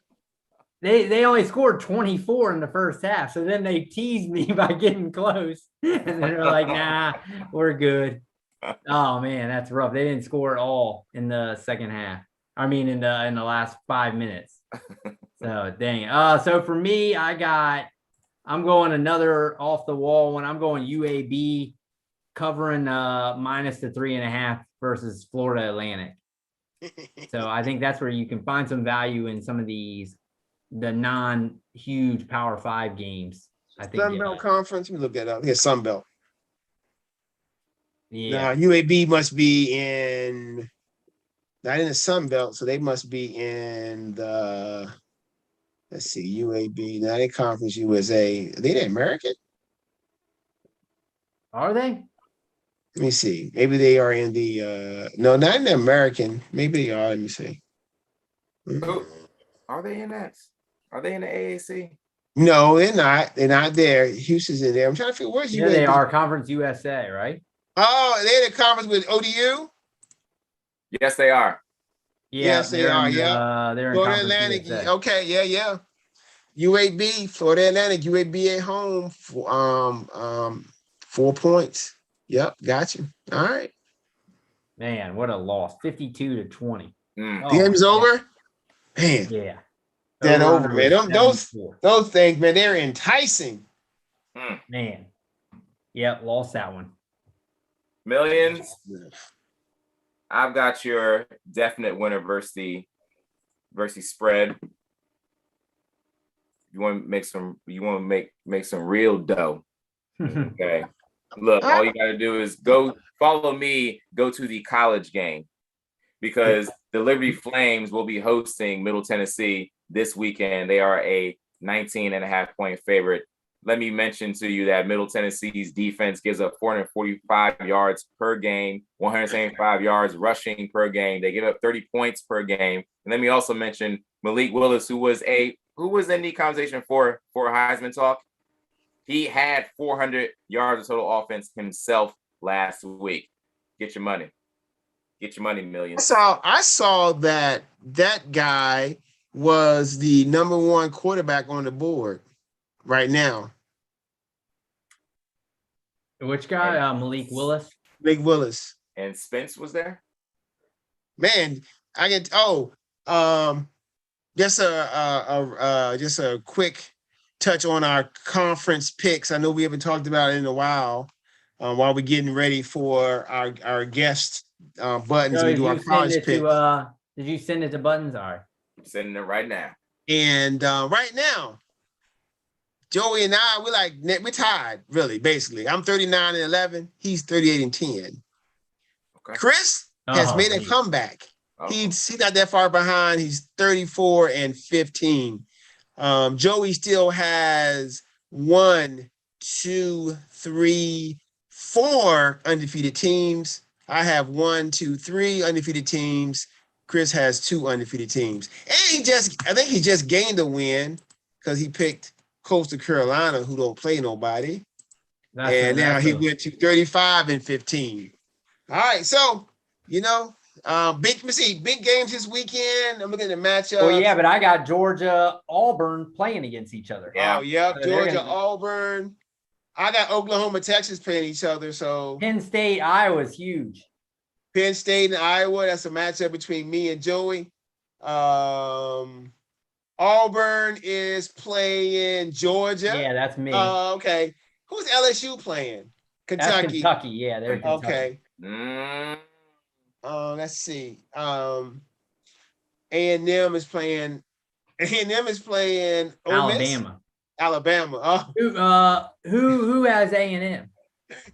They only scored 24 in the first half. So then they teased me by getting close. And then they're like, nah, we're good. Oh man, that's rough. They didn't score at all in the second half. I mean in the last 5 minutes. So dang. So for me, I'm going another off the wall one. I'm going UAB covering minus the 3.5 versus Florida Atlantic. So I think that's where you can find some value in some of the non-huge Power 5 games. I think Sun Belt Conference. Let me look that up. Here's Sun Belt. Yeah. Now UAB must be not in the Sun Belt, so they must be in the. Let's see, UAB. Now they Conference USA. Are they the American? Are they? Let me see. Maybe they are in the. No, not in the American. Maybe they are. Let me see. Oh, are they in that? Are they in the AAC? No, they're not. They're not there. Houston's in there. I'm trying to figure where's UAB. Yeah, they are Conference USA, right? Oh, they're in the conference with ODU. Yes, they are. Yeah, Yes, they are. Yeah, they're in Florida Conference Atlantic. USA. Okay, yeah. UAB, Florida Atlantic, UAB at home for 4 points. Yep, got you. All right. Man, what a loss. 52-20. Mm. The game's over. Man, Yeah. that over, man. Those 74. things, man, they're enticing. Man. Yep, lost that one. Millions. I've got your definite winner versus the spread. You want to make some real dough. Okay. Look, all you gotta do is go follow me, go to the college game, because the Liberty Flames will be hosting Middle Tennessee this weekend. They are a 19.5 point favorite. Let me mention to you that Middle Tennessee's defense gives up 445 yards per game, 175 yards rushing per game. They give up 30 points per game. And let me also mention Malik Willis, who was in the conversation for Heisman talk. He had 400 yards of total offense himself last week. Get your money. Get your money, Millions. I saw that guy was the number one quarterback on the board right now. Which guy? Malik Willis. Malik Willis. And Spence was there? Man, just a quick touch on our conference picks. I know we haven't talked about it in a while. While we're getting ready for our guest buttons, So we do our college picks. Did you send it to Buttons? All right. I'm sending it right now. And right now, Joey and I, we're tied, really, basically. I'm 39-11. He's 38-10. Okay. Chris has made a comeback. He's not that far behind. He's 34-15. Joey still has 1, 2, 3, 4 undefeated teams. I have 1, 2, 3 undefeated teams. Chris has 2 undefeated teams. And I think he just gained a win because he picked Coastal Carolina, who don't play nobody. Now he went to 35-15. All right, so big games this weekend. I'm looking at the matchup. Oh yeah, but I got Georgia, Auburn playing against each other. Yeah. Oh yeah, so Georgia, Auburn. I got Oklahoma, Texas playing each other. So Penn State, Iowa is huge. Penn State and Iowa. That's a matchup between me and Joey. Auburn is playing Georgia. Yeah, that's me. Okay. Who's LSU playing? Kentucky. That's Kentucky. Yeah, they're Kentucky. Okay. Let's see. A&M is playing. A&M is playing Alabama. Alabama. Who has A&M?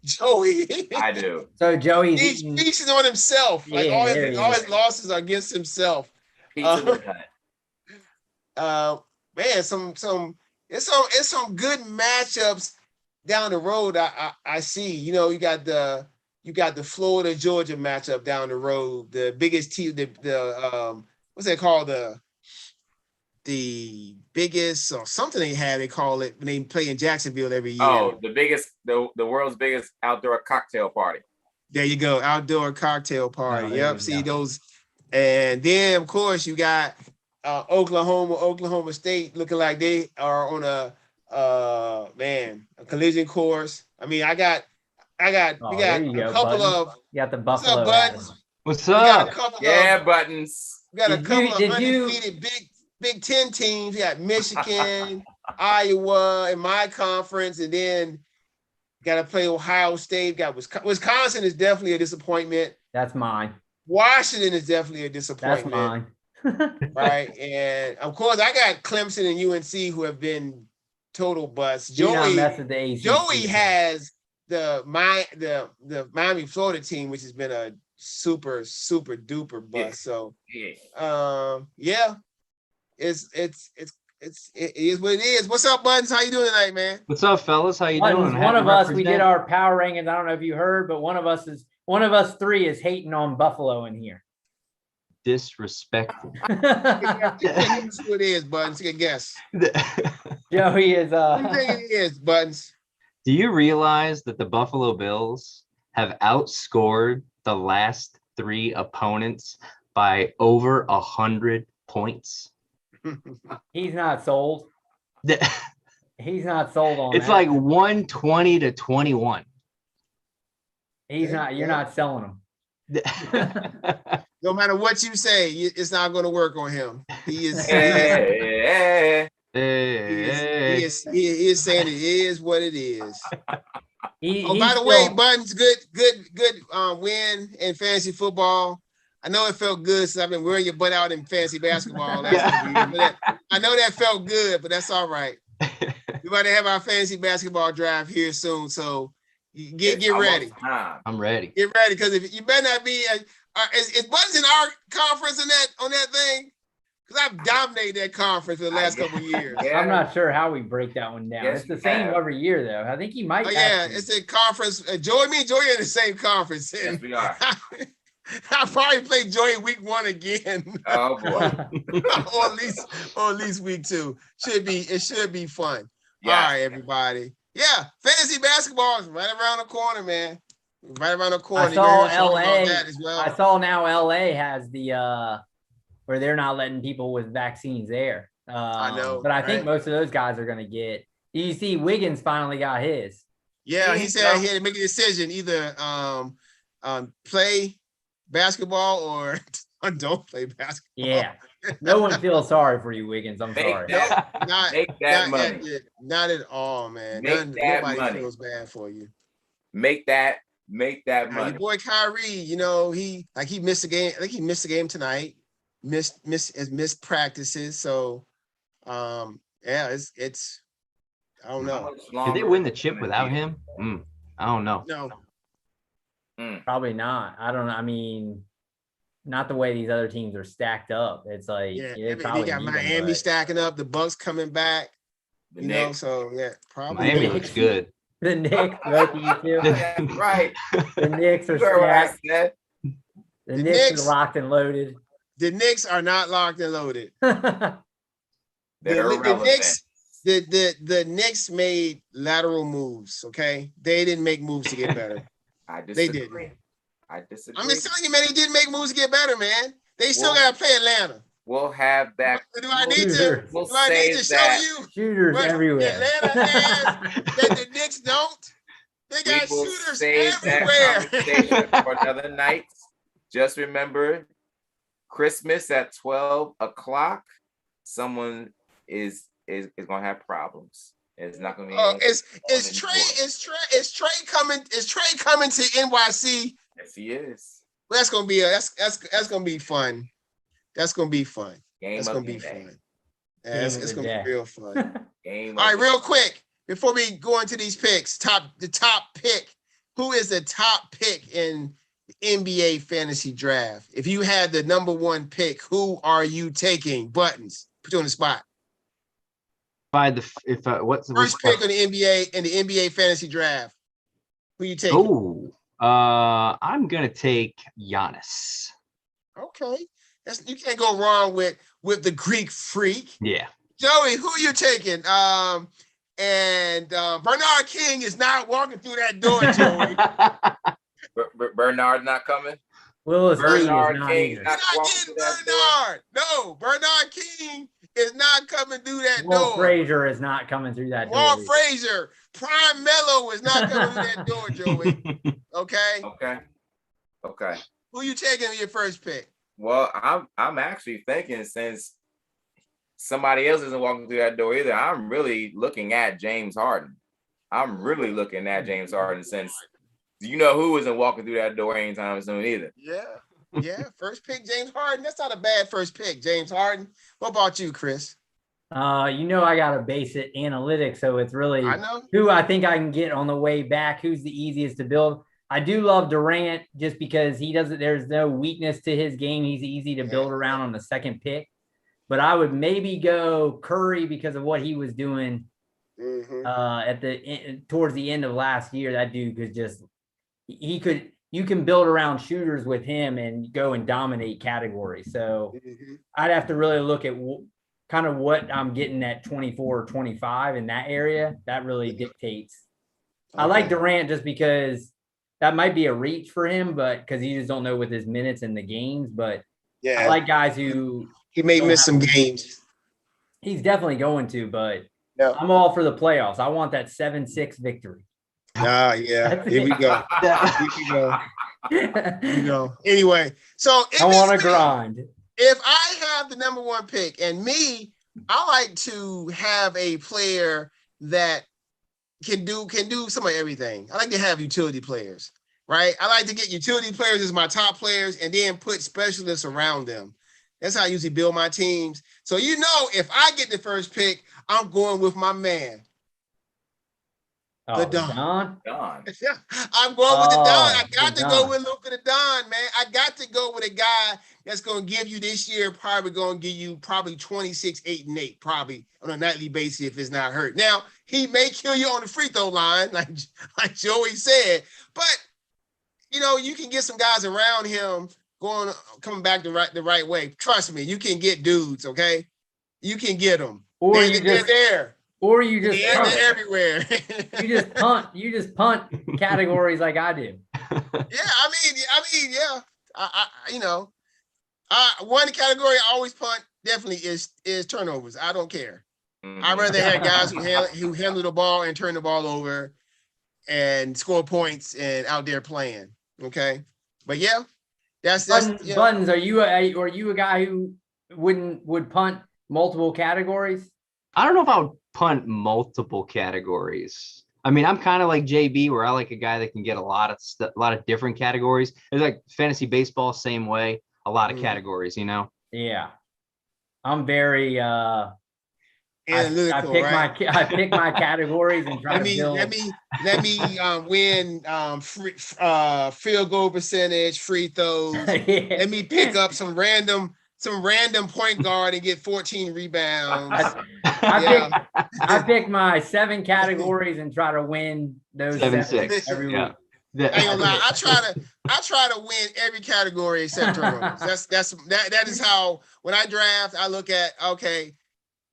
Joey. I do. So Joey's feasting on himself. Like all his losses are against himself. Man, it's some good matchups down the road. I see. You got the Florida Georgia matchup down the road. The biggest team, the what's that called? The the biggest or something they call it when they play in Jacksonville every year. Oh, the world's biggest outdoor cocktail party. There you go, outdoor cocktail party. Oh, Yep, see those. And then, of course, you got Oklahoma State looking like they are on a collision course. I mean, we got a couple of. You got the What's Buffalo. up, Buttons? What's We got a up? couple Yeah, Buttons. We got a Did couple you- of did you- undefeated Big Ten teams. We got Michigan, Iowa in my conference, and then got to play Ohio State. Got Wisconsin is definitely a disappointment. That's mine. Washington is definitely a That's disappointment. mine. Right? And of course, I got Clemson and UNC who have been total busts. Do not mess with the ACC. Joey has the Miami, Florida team, which has been a super duper bust. So, yeah, it is what it is. What's up, Buttons? How you doing tonight, man? What's up, fellas? How you doing? One of us, we did our power rankings. I don't know if you heard, but one of us three is hating on Buffalo in here. Disrespectful. That's what it is, Buttons. Take a guess. Joey is What do you think it is, Buttons? Do you realize that the Buffalo Bills have outscored the last 3 opponents by over 100 points? he's not sold. He's not sold on It's that. like 120-21. He's not. You're not selling him. No matter what you say, it's not going to work on him. He is. Hey. He is saying it is what it is. By the He's way, still- Buttons, good win in fantasy football. I know it felt good since I've been wearing your butt out in fantasy basketball last couple years, but I know that felt good, but that's all right. We're about to have our fantasy basketball draft here soon, so get ready. I'm ready. Get ready, because if you better not be. Is Buttons in our conference on that thing? Because I've dominated that conference for the last couple of years. Yeah. I'm not sure how we break that one down. Yes, it's the you same have. every year, though. I think he might. Oh have yeah, to. it's a conference. Me and Joey are in the same conference. Yes, we are. I'll probably play Joey week 1 again. Oh boy. or at least week 2. It should be fun. Yeah. All right, everybody. Yeah, fantasy basketball is right around the corner, man. Right around the corner. I saw You're gonna hear LA. about that as well. I saw now LA has the where they're not letting people with vaccines there. I know, but I think right? most of those guys are going to get. You see, Wiggins finally got his. Yeah, he said he had to make a decision, either play basketball or don't play basketball. Yeah, no one feels sorry for you, Wiggins. I'm sorry. Not, Make that not, money. not at all, man. Make that Nobody money. feels bad for you. Make that Your money. boy Kyrie, he missed a game. I think he missed a game tonight. Missed practices. So, yeah, it's. I don't know. Did they win the chip without him? I don't know. No. Probably not. I don't know. I mean, not the way these other teams are stacked up. It's like Yeah, they they probably got need him, Miami but stacking up. The Bucks coming back. The You know, Knicks. so yeah, probably. Miami not. looks good. The Knicks, both of you two. That's right. The Knicks are You heard what I stacked. said. The The Knicks Knicks- are locked and loaded. The Knicks are not locked and loaded. They're The irrelevant. Knicks, the Knicks made lateral moves. Okay, they didn't make moves to get better. I They disagree. didn't. I disagree. I'm just telling you, man, they didn't make moves to get better, man. They still Well, got to play Atlanta. We'll have that. Do I need to? Shooters. We'll Do I need to say show that. you Shooters what everywhere. Atlanta has that the Knicks don't? They We got will shooters save that everywhere. conversation for another night. Just remember, Christmas at 12 o'clock. Someone is gonna have problems. It's not gonna be. Is Trey coming to NYC? Yes, he is. Well, that's gonna be fun. That's gonna be fun. Game That's of gonna the be day. fun. Yeah, it's Game of the gonna day. be real fun. Game. All right, of real quick, before we go into these picks, the top pick. Who is the top pick in the NBA fantasy draft? If you had the number 1 pick, who are you taking? Buttons. Put you on the spot. What's First pick in the NBA fantasy draft. Who you taking? Oh, I'm gonna take Giannis. Okay. You can't go wrong with the Greek freak. Yeah. Joey, who you taking? Bernard King is not walking through that door, Joey. Bernard not coming. Willis Reed is Bernard not King either. not You're not walking getting through that door. Bernard. No, Bernard King is not coming through that Walt door. Frazier is not coming through that door. Walt either. Frazier, Prime Mello is not coming through that door, Joey. Okay. Okay. Who you taking in your first pick? Well, I'm actually thinking, since somebody else isn't walking through that door either, I'm really looking at James Harden. Since you know who isn't walking through that door anytime soon either. Yeah. First pick, James Harden. That's not a bad first pick, James Harden. What about you, Chris? I gotta base it analytics, so it's really I know who I think I can get on the way back, who's the easiest to build. I do love Durant just because there's no weakness to his game. He's easy to build around on the second pick. But I would maybe go Curry because of what he was doing towards the end of last year. That dude could you can build around shooters with him and go and dominate categories. So I'd have to really look at kind of what I'm getting at 24 or 25 in that area. That really dictates. I like Durant just because that might be a reach for him, but because you just don't know with his minutes in the games. But I like guys who he may miss some games. He's definitely going to, but I'm all for the playoffs. I want that 7-6 victory. Here we go. Anyway, so I want to grind. If I have the number one pick, and I like to have a player that can do some of everything. I like to have utility players, right? I like to get utility players as my top players and then put specialists around them. That's how I usually build my teams. So, if I get the first pick, I'm going with my man. The Don. Yeah, I'm going with the Don. I got to go with Luka the Don, man. I got to go with a guy that's going to give you this year, probably going to give you 26, 8, and 8, probably on a nightly basis if it's not hurt. Now, he may kill you on the free throw line, like Joey said, but, you can get some guys around him coming back the right way. Trust me, you can get dudes, okay? You can get them. They're there. Or you just they're everywhere. you just punt categories like I do. One category I always punt definitely is turnovers. I don't care. I'd rather have guys who handle the ball and turn the ball over and score points and out there playing. Okay, but that's Buttons. Are you a guy who would punt multiple categories? I don't know if I would punt multiple categories. I mean, I'm kind of like JB, where I like a guy that can get a lot of different categories. It's like fantasy baseball, same way, a lot of categories, Yeah, I'm very analytical. I pick my categories and try to build. Let me win field goal percentage, free throws. Let me pick up some random point guard and get 14 rebounds. I pick my 7 categories and try to win those 7-6 every week. I ain't gonna lie. I try to win every category except turnovers. That is how, when I draft, I look at, okay,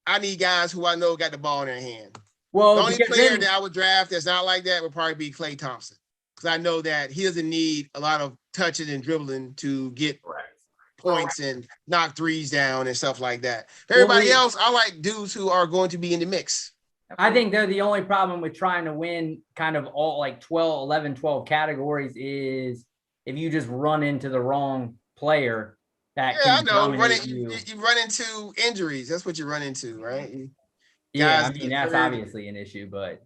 I need guys who I know got the ball in their hand. Well, the only player that I would draft that's not like that would probably be Klay Thompson, because I know that he doesn't need a lot of touching and dribbling to get points and knock threes down and stuff like that. For everybody else, I like dudes who are going to be in the mix. I think they're the only problem with trying to win kind of all like 12 categories is if you just run into the wrong player. I know. You run into injuries. That's what you run into, right? That's obviously an issue, but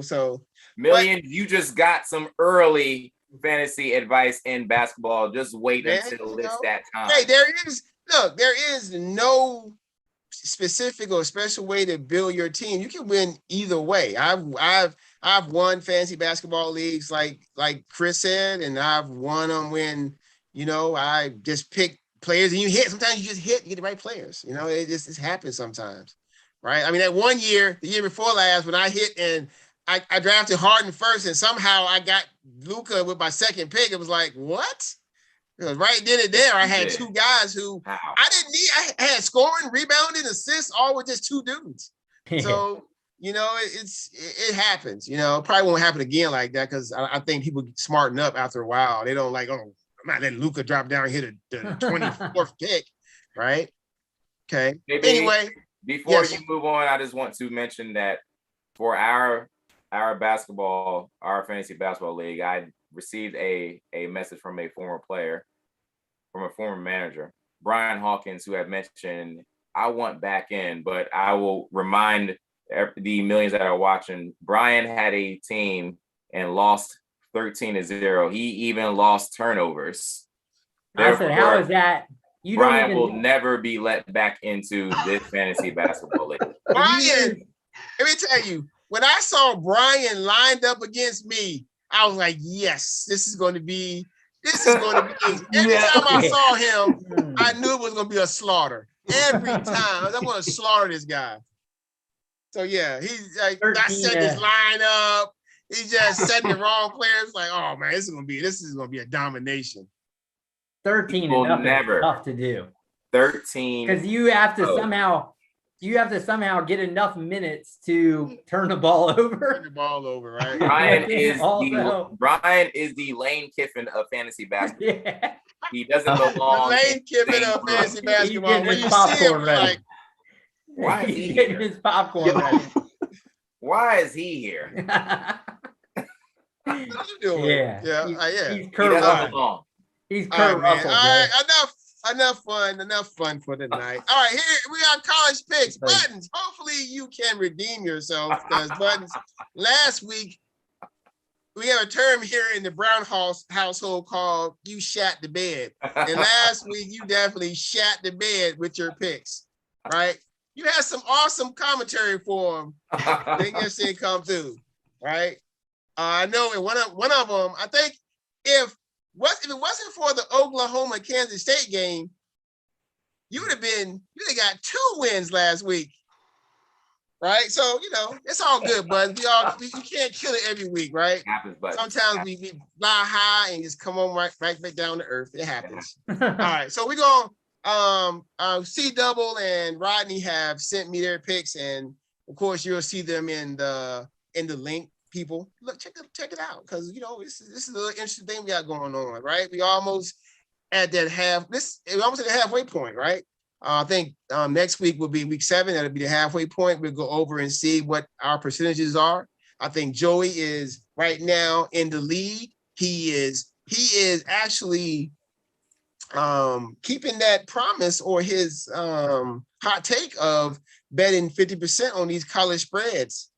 so Million, you just got some early fantasy advice in basketball. Just wait until it's that time. Hey, there is no specific or special way to build your team. You can win either way. I've won fantasy basketball leagues like Chris said, and I've won them when I just pick players and you hit. Sometimes you just hit, you get the right players. It happens sometimes, right? I mean, that one year, the year before last, when I hit and I drafted Harden first, and somehow I got Luka with my second pick. It was like, what? Because right then and there, I had Yeah. two guys who Wow. I had scoring, rebounding, assists, all with just two dudes. So, you know, it happens. You know, probably won't happen again like that because I think people smarten up after a while. They don't like, oh, I'm not letting Luka drop down here to the 24th pick, right? Okay. Maybe Anyway, before yes. you move on, I just want to mention that for our fantasy basketball league, I received a message from a former player, from a former manager, Brian Hawkins, who had mentioned, I want back in, but I will remind the millions that are watching, Brian had a team and lost 13-0. He even lost turnovers. I said, how is that? You Brian don't will even never be let back into this fantasy basketball league. Brian, let me tell you, when I saw Brian lined up against me, I was like, yes, this is going to be. Every time I saw him, I knew it was going to be a slaughter. Every time. I'm going to slaughter this guy. So, yeah, he's like, not setting his line up. He's just setting the wrong players. Like, oh, man, this is going to be a domination. 13 Will enough never. is tough to do. 13. Because you have to somehow get enough minutes to turn the ball over. Turn the ball over, right? Brian is the Lane Kiffin of fantasy basketball. Yeah. He doesn't belong. Lane Kiffin of fantasy basketball. When you see him, like, why is He's he getting here? his popcorn ready. Why is he here? what you doing? Yeah. Yeah. He's He Kurt doesn't Russell. belong. He's All right, Kurt man. Russell. All right, enough fun for tonight. All right, here we got college picks. Buttons, hopefully you can redeem yourself because Buttons, last week we have a term here in the Brown household called you shat the bed. And last week you definitely shat the bed with your picks, right? You had some awesome commentary for them. They just didn't come through, right? I know in one of them, I think if it wasn't for the Oklahoma-Kansas State game, you'd have got 2 wins last week, right? So, you know, it's all good, but you can't kill it every week, right? Happens, but sometimes we fly high and just come on right back down to earth. It happens. All right, so we're going C-Double and Rodney have sent me their picks, and of course you'll see them in the link. People, look, check it out, because you know this is a little interesting thing we got going on, right? We almost at that almost at the halfway point, right? I think next week will be week 7. That'll be the halfway point. We'll go over and see what our percentages are. I think Joey is right now in the lead. He is actually keeping that promise or his hot take of betting 50% on these college spreads.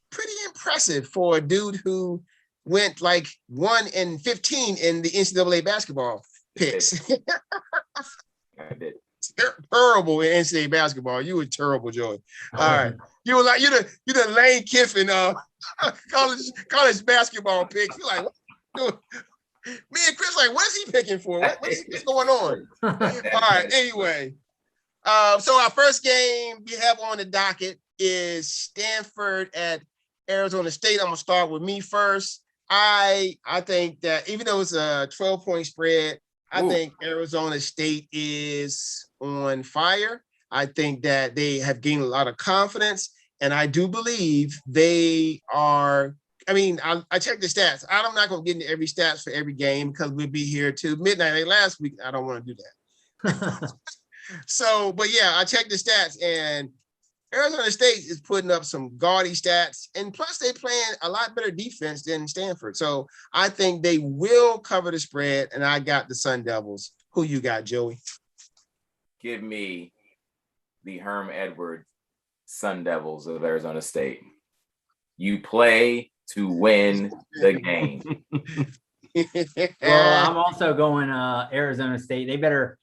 Pretty impressive for a dude who went like 1-15 in the NCAA basketball picks. I did. Terrible in NCAA basketball. You were terrible, Joey. All right, you were like you the Lane Kiffin college basketball picks. You're like, what? Me and Chris like, what is he picking for? What's going on? All right. Anyway, so our first game we have on the docket is Stanford at Arizona State. I'm gonna start with me first. I think that even though it's a 12-point spread, I think Arizona State is on fire. I think that they have gained a lot of confidence, and I do believe they are. I mean, I checked the stats. I'm not going to get into every stats for every game because we'll be here till midnight like last week. I don't want to do that. So, but yeah, I checked the stats, and Arizona State is putting up some gaudy stats, and plus they're playing a lot better defense than Stanford. So I think they will cover the spread, and I got the Sun Devils. Who you got, Joey? Give me the Herm Edwards Sun Devils of Arizona State. You play to win the game. Well, I'm also going Arizona State. They better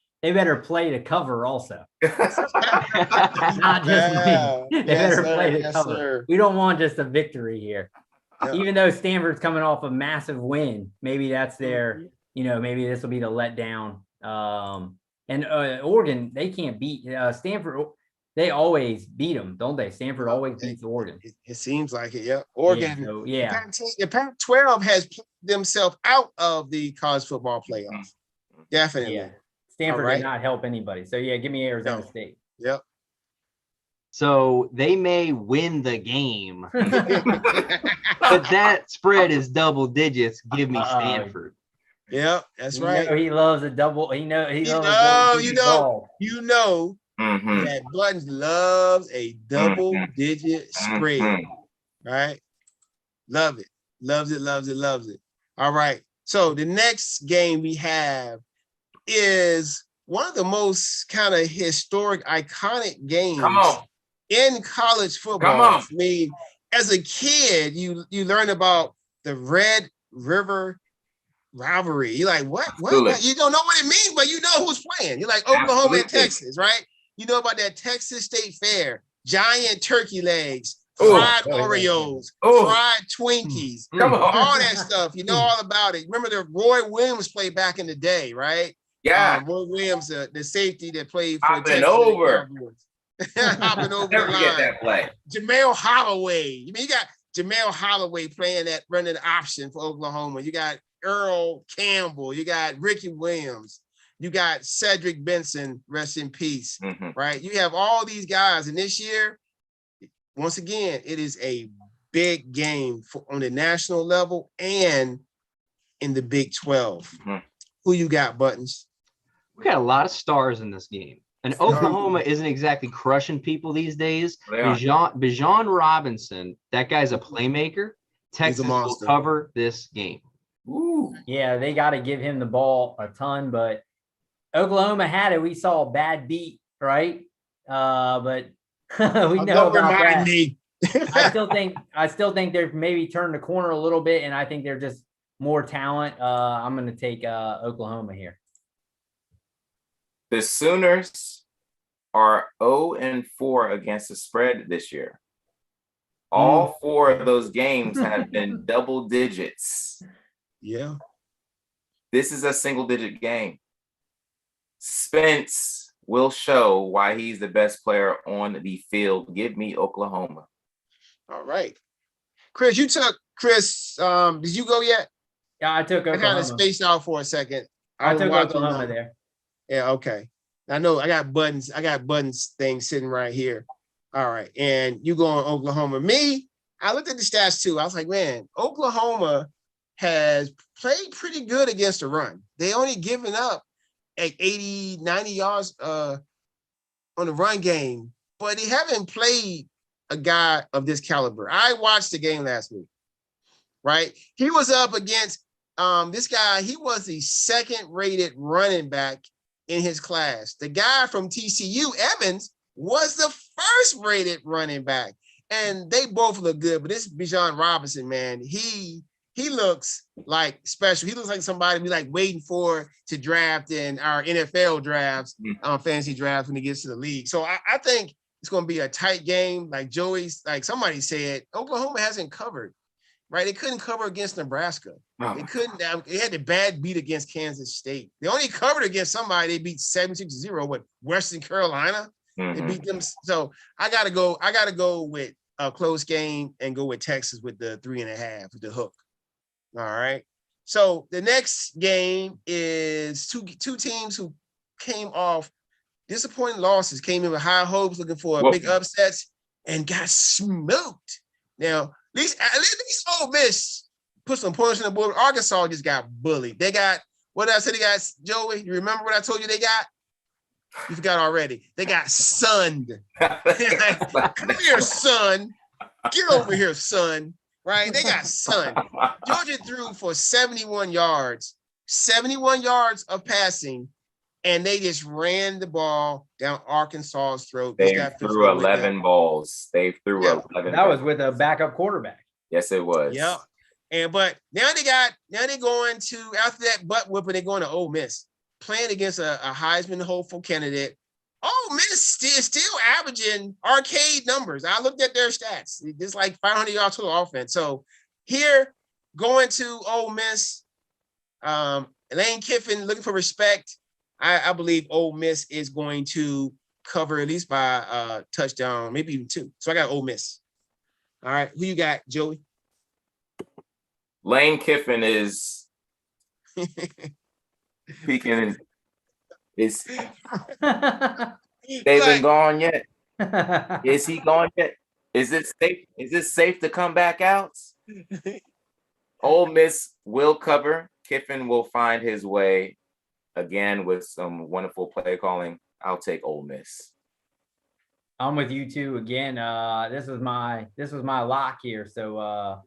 play to cover also. Not just win. They better play to cover. Sir. We don't want just a victory here. Yeah. Even though Stanford's coming off a massive win, maybe that's their, maybe this will be the letdown. And Oregon, they can't beat Stanford. They always beat them, don't they? Stanford always beats Oregon. It seems like it, yeah. Oregon, yeah. The Pac-12 has put themselves out of the college football playoff. Definitely. Yeah. Stanford right. did not help anybody. So yeah, give me Arizona No. State. Yep. So they may win the game, but that spread is double digits. Give me Stanford. Yep, that's You right. know he loves a double. He loves You double-digit ball. that Buttons loves a double-digit spread, right? Love it. Loves it, loves it, loves it. All right. So the next game we have is one of the most kind of historic, iconic games Come on. in college football. Come on. I mean, as a kid, you learn about the Red River rivalry. You're like, what? You don't know what it means, but you know who's playing. You're like Oklahoma and Texas, right? You know about that Texas State Fair, giant turkey legs, fried Oreos, fried Twinkies, Come on. all that stuff. You know all about it. Remember the Roy Williams played back in the day, right? Yeah. Roy Williams, the safety that played for Hopping Texas over. Cowboys. Hopping over Never the forget line. that play. Jamel Holloway. You got Jamel Holloway playing that running option for Oklahoma. You got Earl Campbell. You got Ricky Williams. You got Cedric Benson, rest in peace, right? You have all these guys. And this year, once again, it is a big game on the national level and in the Big 12. Who you got, Buttons? We got a lot of stars in this game. And Oklahoma isn't exactly crushing people these days. Bijan Robinson, that guy's a playmaker. Texas will cover this game. Ooh. Yeah, they got to give him the ball a ton, but Oklahoma had it. We saw a bad beat, right? But we know about that. I still think they've maybe turned the corner a little bit, and I think they're just more talent. I'm going to take Oklahoma here. The Sooners are 0-4 against the spread this year. All 4 of those games have been double digits. Yeah. This is a single-digit game. Spence will show why he's the best player on the field. Give me Oklahoma. All right. Chris, did you go yet? Yeah, I took Oklahoma. I kind of spaced out for a second. I took Oklahoma there. Yeah, okay. I know I got Buttons thing sitting right here. All right. And you going Oklahoma. Me, I looked at the stats too. I was like, man, Oklahoma has played pretty good against the run. They only given up like 80, 90 yards on the run game, but they haven't played a guy of this caliber. I watched the game last week, right? He was up against this guy. He was the second-rated running back in his class. The guy from TCU, Evans, was the first-rated running back. And they both look good, but this Bijan Robinson, man, he looks like special. He looks like somebody we like waiting for to draft in our NFL drafts, fantasy drafts when he gets to the league. So I think it's going to be a tight game. Like somebody said, Oklahoma hasn't covered, right? They couldn't cover against Nebraska. They couldn't. They had the bad beat against Kansas State. They only covered against somebody. They beat 76-0 with Western Carolina. They beat them. So I gotta go with a close game and go with Texas with the 3.5 with the hook. All right. So the next game is two teams who came off disappointing losses, came in with high hopes, looking for big upsets, and got smoked. Now, at least Ole Miss put some points on the board. Arkansas just got bullied. They got, what did I say they got, Joey? You remember what I told you they got? You forgot already. They got sunned. Come here, son. Get over here, son. Right? They got sunned. Georgia threw for 71 yards of passing, and they just ran the ball down Arkansas's throat. They threw 11 balls. They threw 11. That was with a backup quarterback. Yes, it was. Yep. But now they're going to, after that butt whipping, they're going to Ole Miss, playing against a Heisman hopeful candidate. Ole Miss is still averaging arcade numbers. I looked at their stats. It's like 500 yards total offense. So here, going to Ole Miss, Lane Kiffin looking for respect. I believe Ole Miss is going to cover at least by a touchdown, maybe even 2. So I got Ole Miss. All right, who you got, Joey? Lane Kiffin is peaking Is Saban gone yet? Is he gone yet? Is it safe? Is it safe to come back out? Ole Miss will cover. Kiffin will find his way again with some wonderful play calling. I'll take Ole Miss. I'm with you too. Again, this was my lock here. So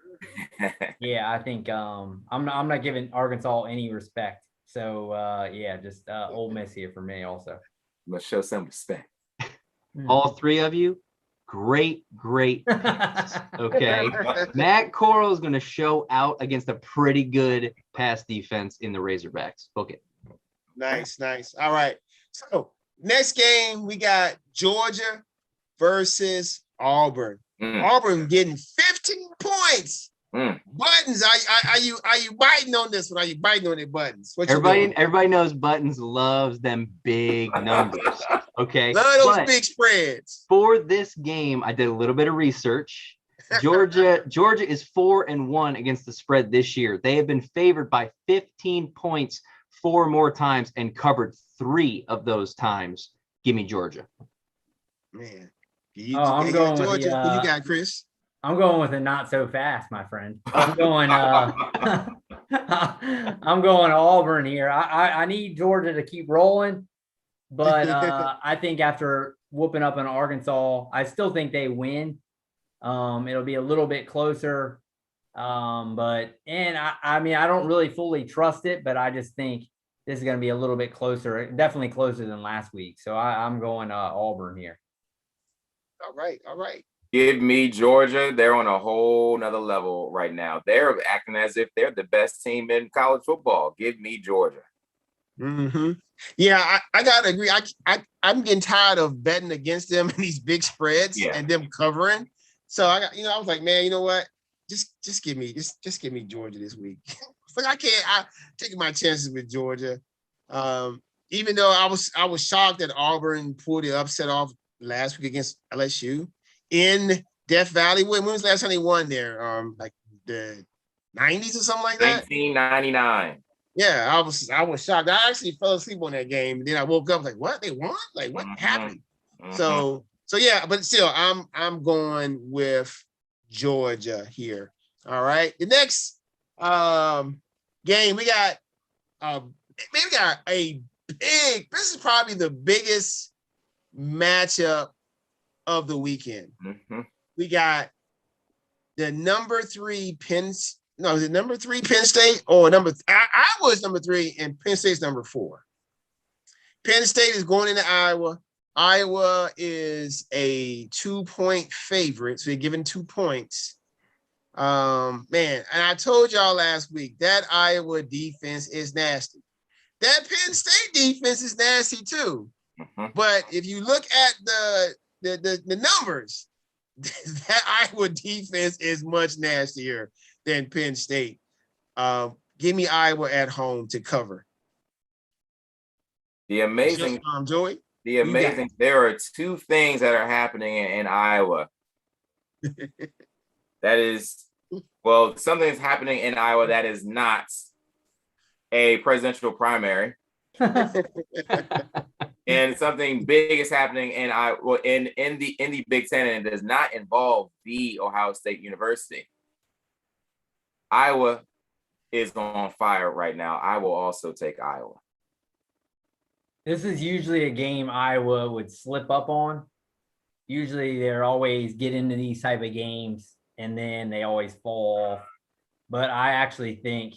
yeah, I think I'm not giving Arkansas any respect. So yeah, just Ole Miss here for me also. Let's show some respect. All three of you, great picks. Okay. Matt Corral is going to show out against a pretty good pass defense in the Razorbacks. Book it. Nice. All right. So next game, we got Georgia versus Auburn. Auburn getting 15 points. Buttons, are you biting on this one? Are you biting on it, Buttons? Everybody knows Buttons loves them big numbers. Okay. Love those big spreads. For this game, I did a little bit of research. Georgia is 4-1 against the spread this year. They have been favored by 15 points 4 more times and covered 3 of those times. Give me Georgia. Man. I'm going with Georgia. Who you got, Chris? I'm going with it not so fast, my friend. I'm going I'm going Auburn here. I need Georgia to keep rolling, but I think after whooping up in Arkansas, I still think they win. It'll be a little bit closer. I mean, I don't really fully trust it, but I just think this is going to be a little bit closer, definitely closer than last week. So I'm going Auburn here. All right. Give me Georgia. They're on a whole nother level right now. They're acting as if they're the best team in college football. Give me Georgia. Mm-hmm. Yeah, I gotta agree. I'm getting tired of betting against them in these big spreads and them covering. So I was like, man, you know what? Just give me Georgia this week. It's like I'm taking my chances with Georgia. Even though I was shocked that Auburn pulled the upset off last week against LSU in Death Valley. When was the last time they won there? Like the 90s or something like that? 1999. Yeah, I was shocked. I actually fell asleep on that game. And then I woke up like, what? They won? Like, what happened? So yeah, but still, I'm going with Georgia here. All right. The next game, we got a big, this is probably the biggest matchup of the weekend. We got the number 3 Penn State or Iowa's number 3 and Penn State's number 4. Penn State is going into Iowa. Iowa is a 2-point favorite, so they're given 2 points. Man, and I told y'all last week that Iowa defense is nasty. That Penn State defense is nasty too. But if you look at the numbers, that Iowa defense is much nastier than Penn State. Give me Iowa at home to cover. Joey. There are 2 things that are happening in Iowa. That is, something's happening in Iowa that is not a presidential primary. And something big is happening in the Big Ten, and it does not involve the Ohio State University. Iowa is on fire right now. I will also take Iowa. This is usually a game Iowa would slip up on. Usually they're always get into these type of games and then they always fall. But I actually think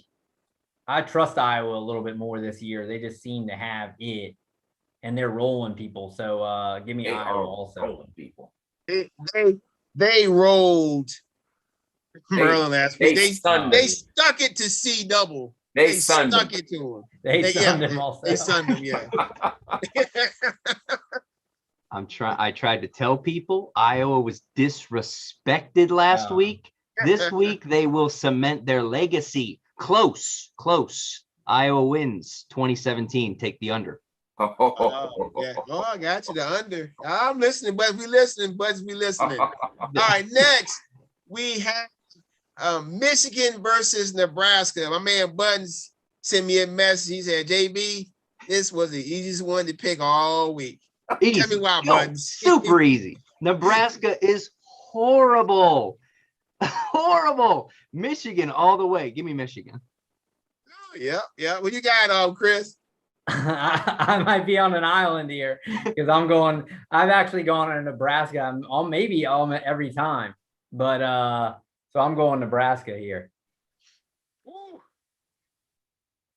I trust Iowa a little bit more this year. They just seem to have it and they're rolling people. So give me Iowa also. Rolling people. They rolled Maryland last week. They stuck it to C double. They stuck it to him. They sunned him also. They sunned him, yeah. I tried to tell people Iowa was disrespected last week. This week they will cement their legacy. Close. Iowa wins 2017. Take the under. Yeah. Oh, I got you. The under. I'm listening, but we listening. All right, next we have Michigan versus Nebraska. My man Buttons sent me a message. He said, JB, This was the easiest one to pick all week. Easy. Tell me why, No, Buttons. super easy. Nebraska is horrible. Horrible. Michigan all the way. Give me Michigan. Oh, yeah. What you got, Chris? I might be on an island here because I've actually gone to Nebraska. I'm maybe every time, but so I'm going Nebraska here.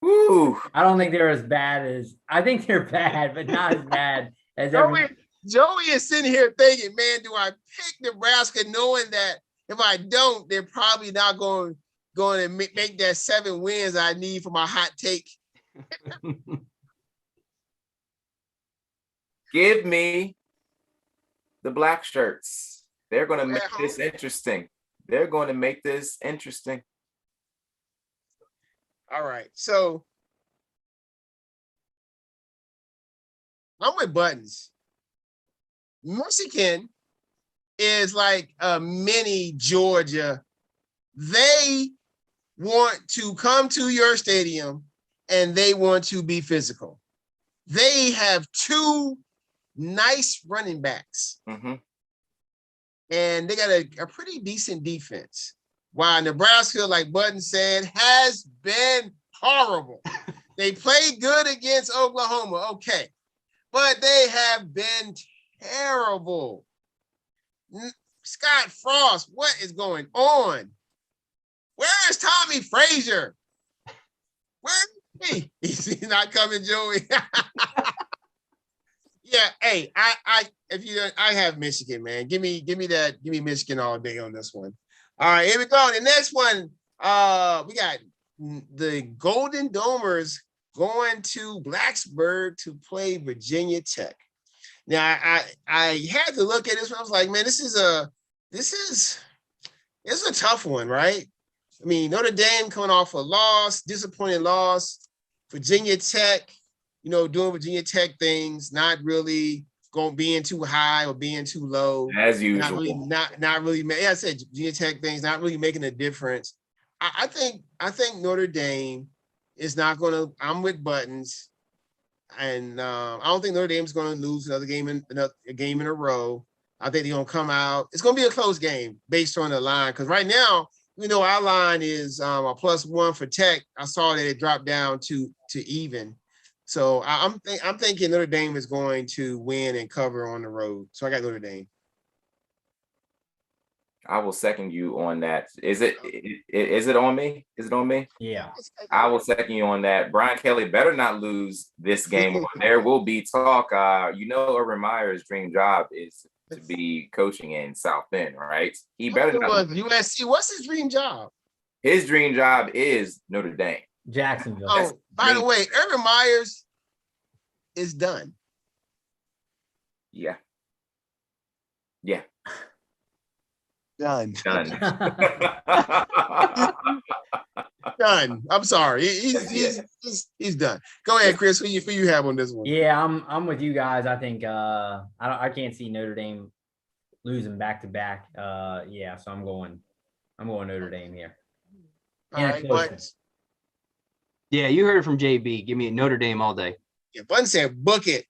Woo. I don't think they're as bad as I think they're bad, but not as bad as Joey is sitting here thinking, man, do I pick Nebraska knowing that if I don't, they're probably not going to make that 7 wins I need for my hot take. Give me the black shirts. They're going to make this interesting. They're going to make this interesting. All right. So I'm with Buttons. Michigan is like a mini Georgia. They want to come to your stadium and they want to be physical. They have 2 nice running backs. Mm-hmm. And they got a pretty decent defense. While Nebraska, like Button said, has been horrible. They played good against Oklahoma, okay. But they have been terrible. Scott Frost, what is going on? Where is Tommy Frazier? Where is he? He's not coming, Joey. Yeah, hey, I have Michigan, man. Give me Michigan all day on this one. All right, here we go. The next one, we got the Golden Domers going to Blacksburg to play Virginia Tech. Now, I had to look at this one. I was like, man, this is a tough one, right? I mean, Notre Dame coming off a loss, disappointing loss. Virginia Tech, doing Virginia Tech things, not really being too high or being too low. As usual. Not really. Yeah, I said Virginia Tech things, not really making a difference. I think Notre Dame is not going to. I'm with Buttons, and I don't think Notre Dame's going to lose another game in a row. I think they're going to come out. It's going to be a close game based on the line because right now, our line is a +1 for Tech. I saw that it dropped down to even. So I'm thinking Notre Dame is going to win and cover on the road. So I got Notre Dame. I will second you on that. Is it on me? Is it on me? Yeah. I will second you on that. Brian Kelly better not lose this game. There will be talk. Urban Meyer's dream job is to be coaching in South Bend, right? He better not. USC. What's his dream job? His dream job is Notre Dame. Jacksonville. Oh, by the way, Urban Meyer's is done. Yeah. Done. Done. Done. I'm sorry. He's done. Go ahead, Chris. Who you have on this one? Yeah, I'm with you guys. I think I can't see Notre Dame losing back to back. Yeah, so I'm going Notre Dame here. All right, but yeah, you heard it from JB. Give me Notre Dame all day. Yeah, Button said book it.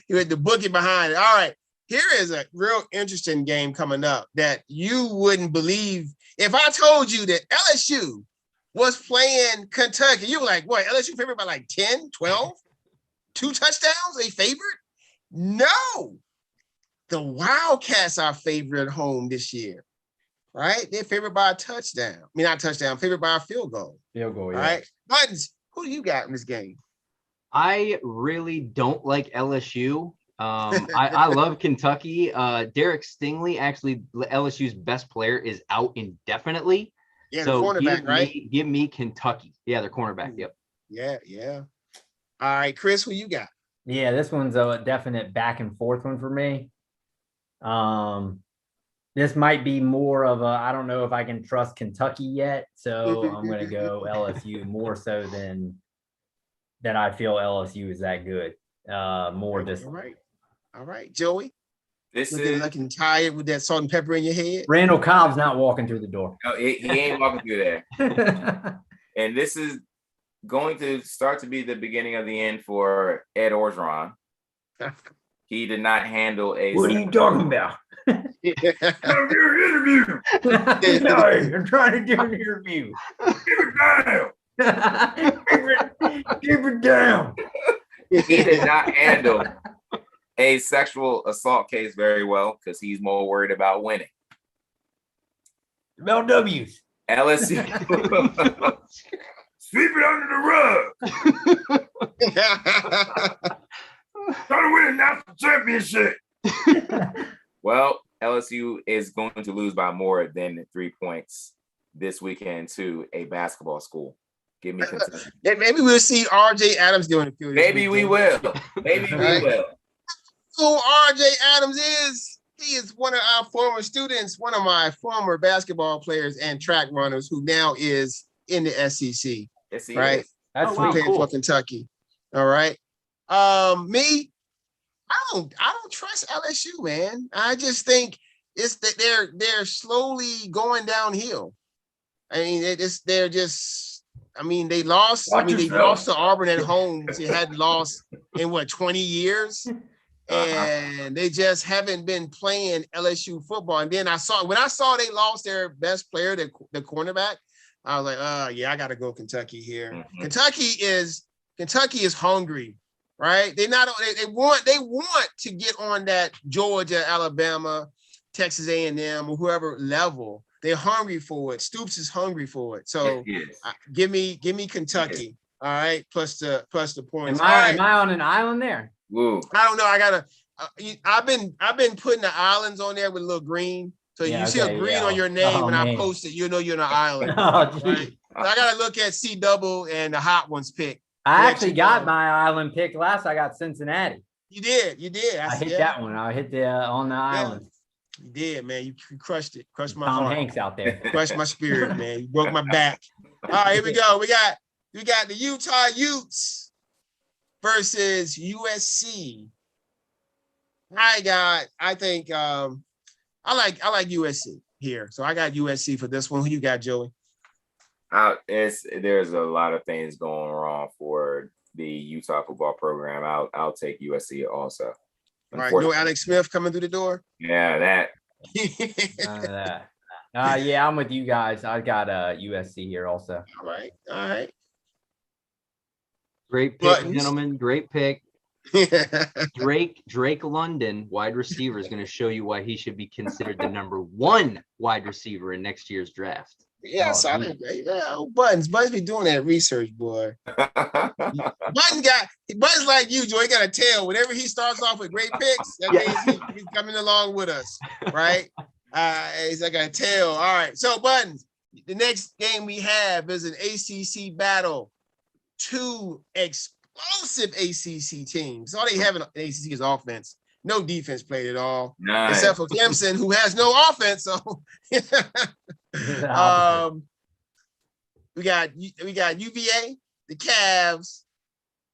You had to book it behind it. All right. Here is a real interesting game coming up that you wouldn't believe. If I told you that LSU was playing Kentucky, you were like, what, LSU favored by like 10, 12? 2 touchdowns, they favored? No. The Wildcats are favored at home this year, right? They're favored by a touchdown. I mean, not touchdown, favored by a field goal. Field goal, yeah. All right. Buttons, who do you got in this game? I really don't like LSU. I love Kentucky. Derek Stingley, actually LSU's best player, is out indefinitely. Yeah, so the cornerback, right? Give me Kentucky. Yeah, their cornerback. Yep. Yeah. All right, Chris, who you got? Yeah, this one's a definite back and forth one for me. This might be more of I don't know if I can trust Kentucky yet, so I'm going to go LSU more so than I feel LSU is that good. More just all right, Joey. This looking is looking tired with that salt and pepper in your head. Randall Cobb's not walking through the door. no, he ain't walking through there. And this is going to start to be the beginning of the end for Ed Orgeron. He did not handle a. What are you talking about? I'm doing an interview. No, I'm trying to do an interview. Keep it down. He did not handle a sexual assault case very well because he's more worried about winning. About W's. LSU. Sweep it under the rug. Trying to win a national championship. Well, LSU is going to lose by more than 3 points this weekend to a basketball school. Give me Kentucky. Maybe we'll see RJ Adams doing the field. Maybe we will. Maybe we will. Who RJ Adams is? He is one of our former students, one of my former basketball players and track runners who now is in the SEC. Yes, he right? is. That's Playing cool. for Kentucky. All right. Me, I don't trust LSU, man. I just think it's that they're slowly going downhill. I mean, they lost. They lost to Auburn at home. They hadn't lost in 20 years. And they just haven't been playing LSU football. And then when I saw they lost their best player, the cornerback, I was like, yeah, I got to go Kentucky here. Mm-hmm. Kentucky is hungry, right? They want to get on that Georgia, Alabama, Texas A&M, or whoever level. They're hungry for it. Stoops is hungry for it. So give me Kentucky. All right, plus the points. Am I on an island there? Woo. I don't know. I gotta. I've been putting the islands on there with a little green. So you see a green on your name when I post it, you know you're on an island. Right? So I gotta look at C double and the hot ones pick. I actually got my island pick last. I got Cincinnati. You did. I hit that one. I hit the on the island. You did, man. You crushed it. Crushed my Tom heart. Hanks out there. Crushed my spirit, man. You broke my back. All right, here we go. We got the Utah Utes versus USC. I think I like USC here. So I got USC for this one. Who you got, Joey? There's a lot of things going wrong for the Utah football program. I'll take USC also. All right, no Alex Smith coming through the door. Yeah, that. None of that. Yeah, I'm with you guys. I got USC here also. All right. Great pick, gentlemen. Great pick. Drake London, wide receiver, is going to show you why he should be considered the number 1 wide receiver in next year's draft. Yes, Buttons be doing that research, boy. Buttons like you, Joe. He got a tail. Whenever he starts off with great picks, that means he's coming along with us, right? He's like a tail. All right. So Buttons, the next game we have is an ACC battle. 2 explosive ACC teams. All they have in ACC is offense. No defense played at all, except for Clemson, who has no offense. So we got UVA, the Cavs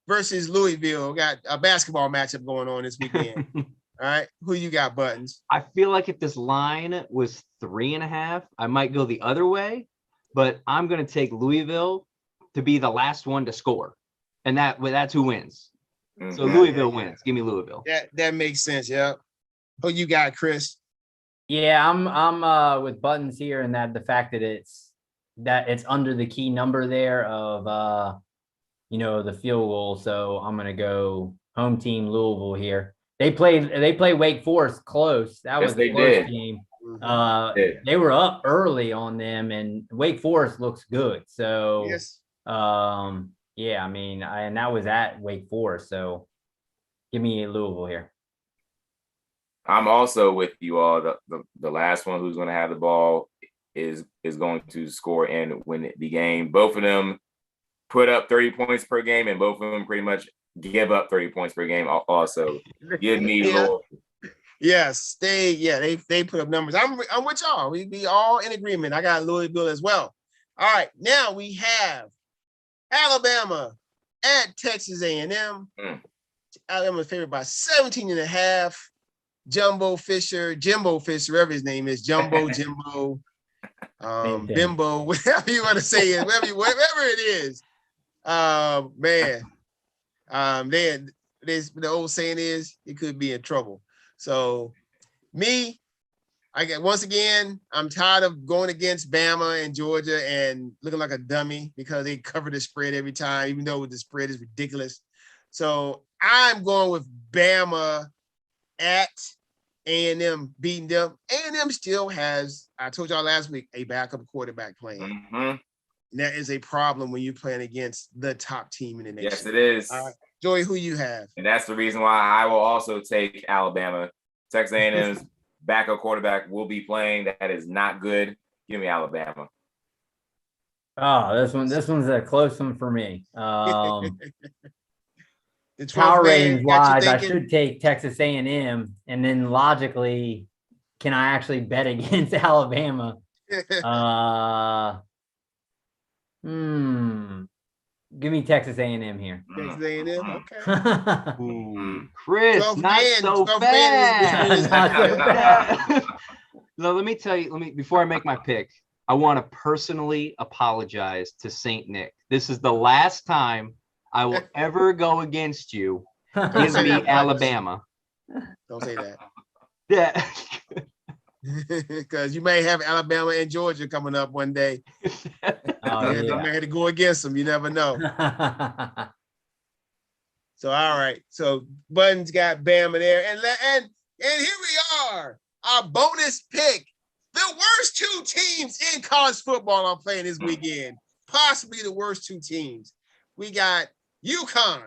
versus Louisville. We got a basketball matchup going on this weekend. All right, who you got, Buttons? I feel like if this line was 3.5, I might go the other way, but I'm going to take Louisville to be the last one to score, and that's who wins. Mm-hmm. So Louisville wins. Give me Louisville. That makes sense. Yeah. Who you got, Chris? Yeah, I'm with Buttons here, and that the fact that it's under the key number there of the field goal. So I'm gonna go home team Louisville here. They play Wake Forest close. That was the close game. They were up early on them, and Wake Forest looks good. So yes. Yeah, I mean, and that was at Wake Forest. So give me Louisville here. I'm also with you all. The last one who's going to have the ball is going to score and win the game. Both of them put up 30 points per game, and both of them pretty much give up 30 points per game. Also, give me Louisville. Yes, they put up numbers. I'm with y'all. We be all in agreement. I got Louisville as well. All right, now we have Alabama at Texas A&M. Alabama's favored by 17.5. Jimbo Fisher, whatever his name is, Jimbo, Bimbo, whatever you want to say it, whatever it is. Man. The old saying is it could be in trouble. So me, once again, I'm tired of going against Bama and Georgia and looking like a dummy because they cover the spread every time, even though the spread is ridiculous. So I'm going with Bama at A&M beating them. A&M still has, I told y'all last week, a backup quarterback playing. Mm-hmm. And that is a problem when you're playing against the top team in the nation. Yes, it is. Joey, who you have? And that's the reason why I will also take Alabama. Texas A&M's backup quarterback will be playing. That is not good. Give me Alabama. Oh, this one's a close one for me. The 12th Power man ratings got you wise, I thinking? should take Texas A&M, and then logically, can I actually bet against Alabama? Give me Texas A&M here. Texas A&M, okay. Ooh, Chris, 12th not man, so 12th man bad. is- Not so bad. No, let me tell you, before I make my pick, I want to personally apologize to St. Nick. This is the last time I will ever go against you. Give say me that, Marcus. Alabama. Don't say that. Yeah. Because you may have Alabama and Georgia coming up one day. Oh, And I may have to go against them. You never know. yeah. So, all right. So, Buttons got Bama there. And here we are. Our bonus pick. The worst two teams in college football are playing this weekend. Possibly the worst two teams. We got Uconn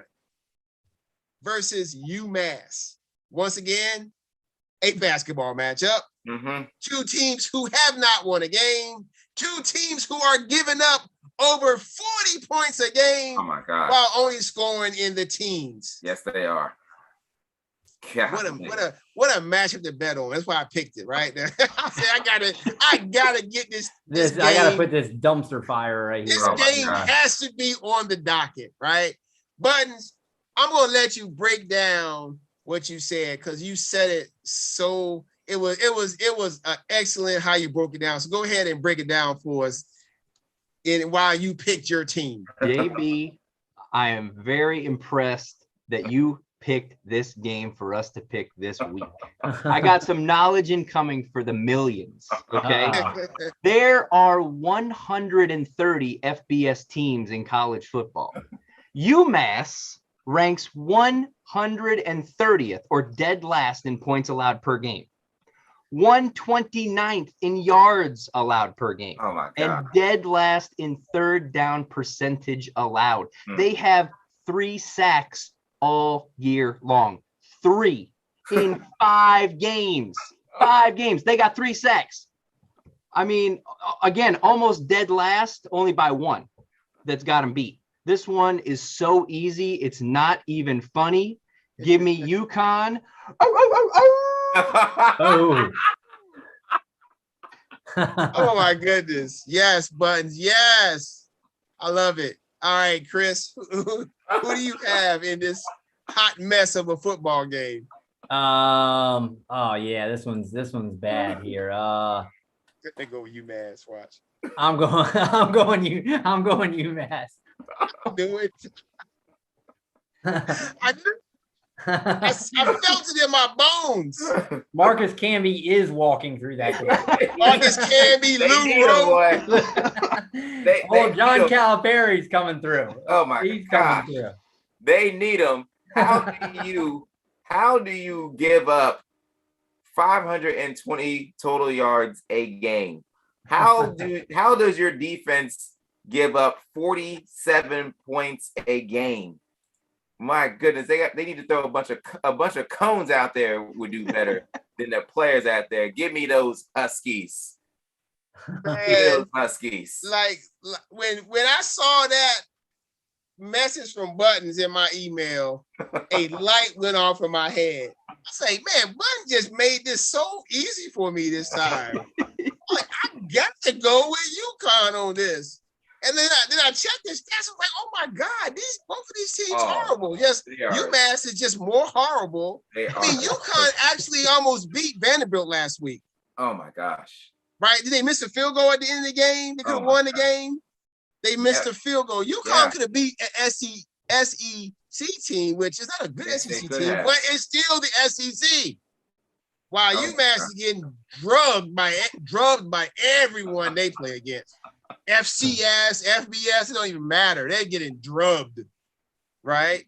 versus Umass. Once again, a basketball matchup. Mm-hmm. Two teams who have not won a game. Two teams who are giving up over 40 points a game Oh my God. while only scoring in the teens. Yes, they are. God. What a matchup to bet on. That's why I picked it, right? I said I gotta get this game. I gotta put this dumpster fire right here. This Oh my game God. has to be on the docket, right? Buttons, I'm gonna let you break down what you said because you said it so it was excellent how you broke it down. So go ahead and break it down for us while you picked your team. JB, I am very impressed that you picked this game for us to pick this week. I got some knowledge incoming for the millions. Okay. There are 130 FBS teams in college football. UMass ranks 130th or dead last in points allowed per game. 129th in yards allowed per game. Oh my God. And dead last in third down percentage allowed. They have 3 sacks all year long. 3 in 5 games. 5 games. They got 3 sacks. I mean, again, almost dead last, only by 1 that's got them beat. This one is so easy. It's not even funny. Give me Uconn. Oh. Oh my goodness. Yes, Buttons. Yes. I love it. All right, Chris. Who do you have in this hot mess of a football game? Oh yeah, this one's bad here. They go with UMass. Watch. I'm going UMass. Do it. I felt it in my bones. Marcus Camby is walking through that game. Marcus Camby, They Lou need him, Rowe. boy. They John need him. Calipari's coming through. Oh my He's gosh. coming through. They need him. How do you give up 520 total yards a game? How does your defense give up 47 points a game? My goodness, they need to throw a bunch of cones out there would do better than the players out there. Give me those Huskies. Give me those Huskies. Like when I saw that message from Buttons in my email, a light went off in my head. I say, man, Buttons just made this so easy for me this time. Like, I got to go with UConn on this. And then I checked the stats. I was like, oh my God, both of these teams horrible. Yes, UMass is just more horrible. I mean, UConn actually almost beat Vanderbilt last week. Oh my gosh. Right? Did they miss a field goal at the end of the game? They could have won the game. They missed a field goal. UConn Yeah. could have beat an SEC team, which is not a good Yes, they SEC could team, have. but it's still the SEC. While Oh, UMass is getting drugged by everyone they play against. FCS, FBS, it don't even matter. They're getting drugged, right?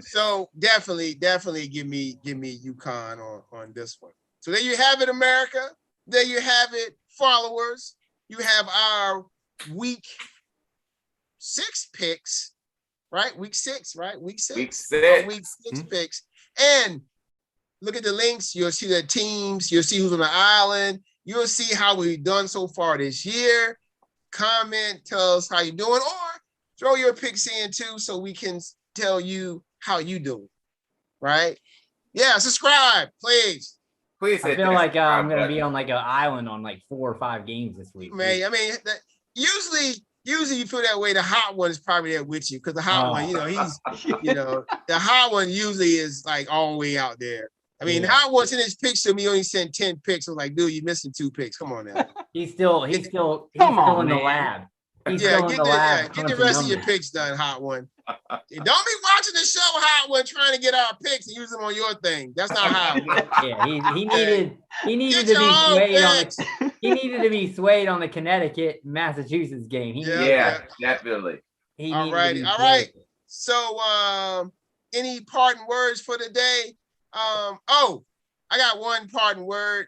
So definitely give me UConn on this one. So there you have it, America. There you have it, followers. You have our week 6 picks, right? Week 6, right? Week 6. Week 6. Our week 6 picks. And look at the links. You'll see the teams. You'll see who's on the island. You'll see how we've done so far this year. Comment, tell us how you're doing, or throw your picks in too so we can tell you how you doing, right? Yeah, subscribe, please. Please I hit feel that like I'm subscribe gonna be button. on like an island on like 4 or 5 games this week. Man, I mean, usually you feel that way. The hot one is probably there with you because the hot one, the hot one usually is like all the way out there. I mean, Yeah. the hot one's in his picks to me, only sent 10 picks. I'm like, dude, you're missing 2 picks. Come on now. He's still Come in on, the man. lab. He's Yeah, still in get the lab. get the crunching rest of your numbers. picks done, hot one. Don't be watching the show, hot one, trying to get our picks and use them on your thing. That's not how it works. Yeah, he needed Get to your be own swayed on picks. he needed to be swayed on the Connecticut Massachusetts game. Yeah, definitely. All right. So any parting words for the day? I got one parting word.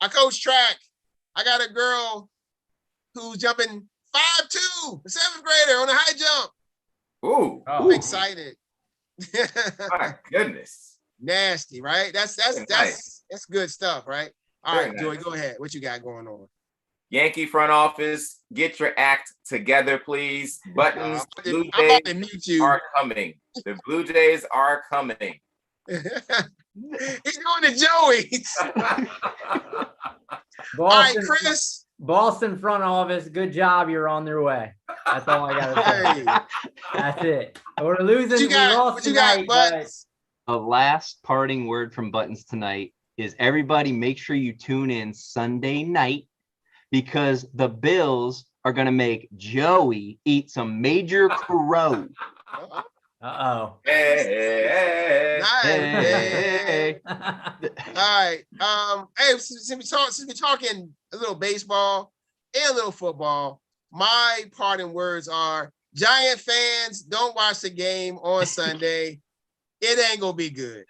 I coach track. I got a girl who's jumping 5'2", a 7th grader on a high jump. Ooh, I'm excited. my goodness. Nasty, right? That's good stuff, right? All Very right, Joy, nice. go ahead. What you got going on? Yankee front office, get your act together, please. Buttons, Blue I'm Jays about to mute you. are coming. The Blue Jays are coming. He's going to Joey's. All right, Chris. Boston front office, good job. You're on their way. That's all I gotta say. Hey, That's it. We're losing. what you got? We lost What you got, tonight, but Butts? A last parting word from Buttons tonight is everybody make sure you tune in Sunday night because the Bills are going to make Joey eat some major crow. Uh-oh. Hey. Nice. Hey. All right. Hey, since we're talking a little baseball and a little football, my parting words are: Giant fans, don't watch the game on Sunday. It ain't gonna be good.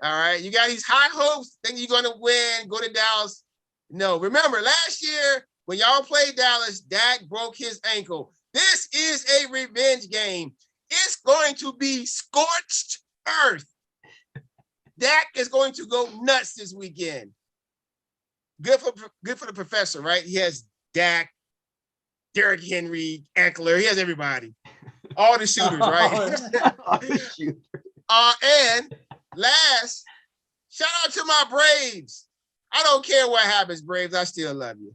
All right. You got these high hopes, think you're gonna win, go to Dallas. No, remember last year when y'all played Dallas, Dak broke his ankle. This is a revenge game. It's going to be scorched earth. Dak is going to go nuts this weekend. Good for the professor, right? He has Dak, Derrick Henry, Eckler. He has everybody. All the shooters, right? And last, shout out to my Braves. I don't care what happens, Braves. I still love you.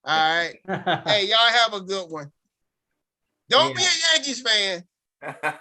All right. Hey, y'all have a good one. Don't be a Yankees fan.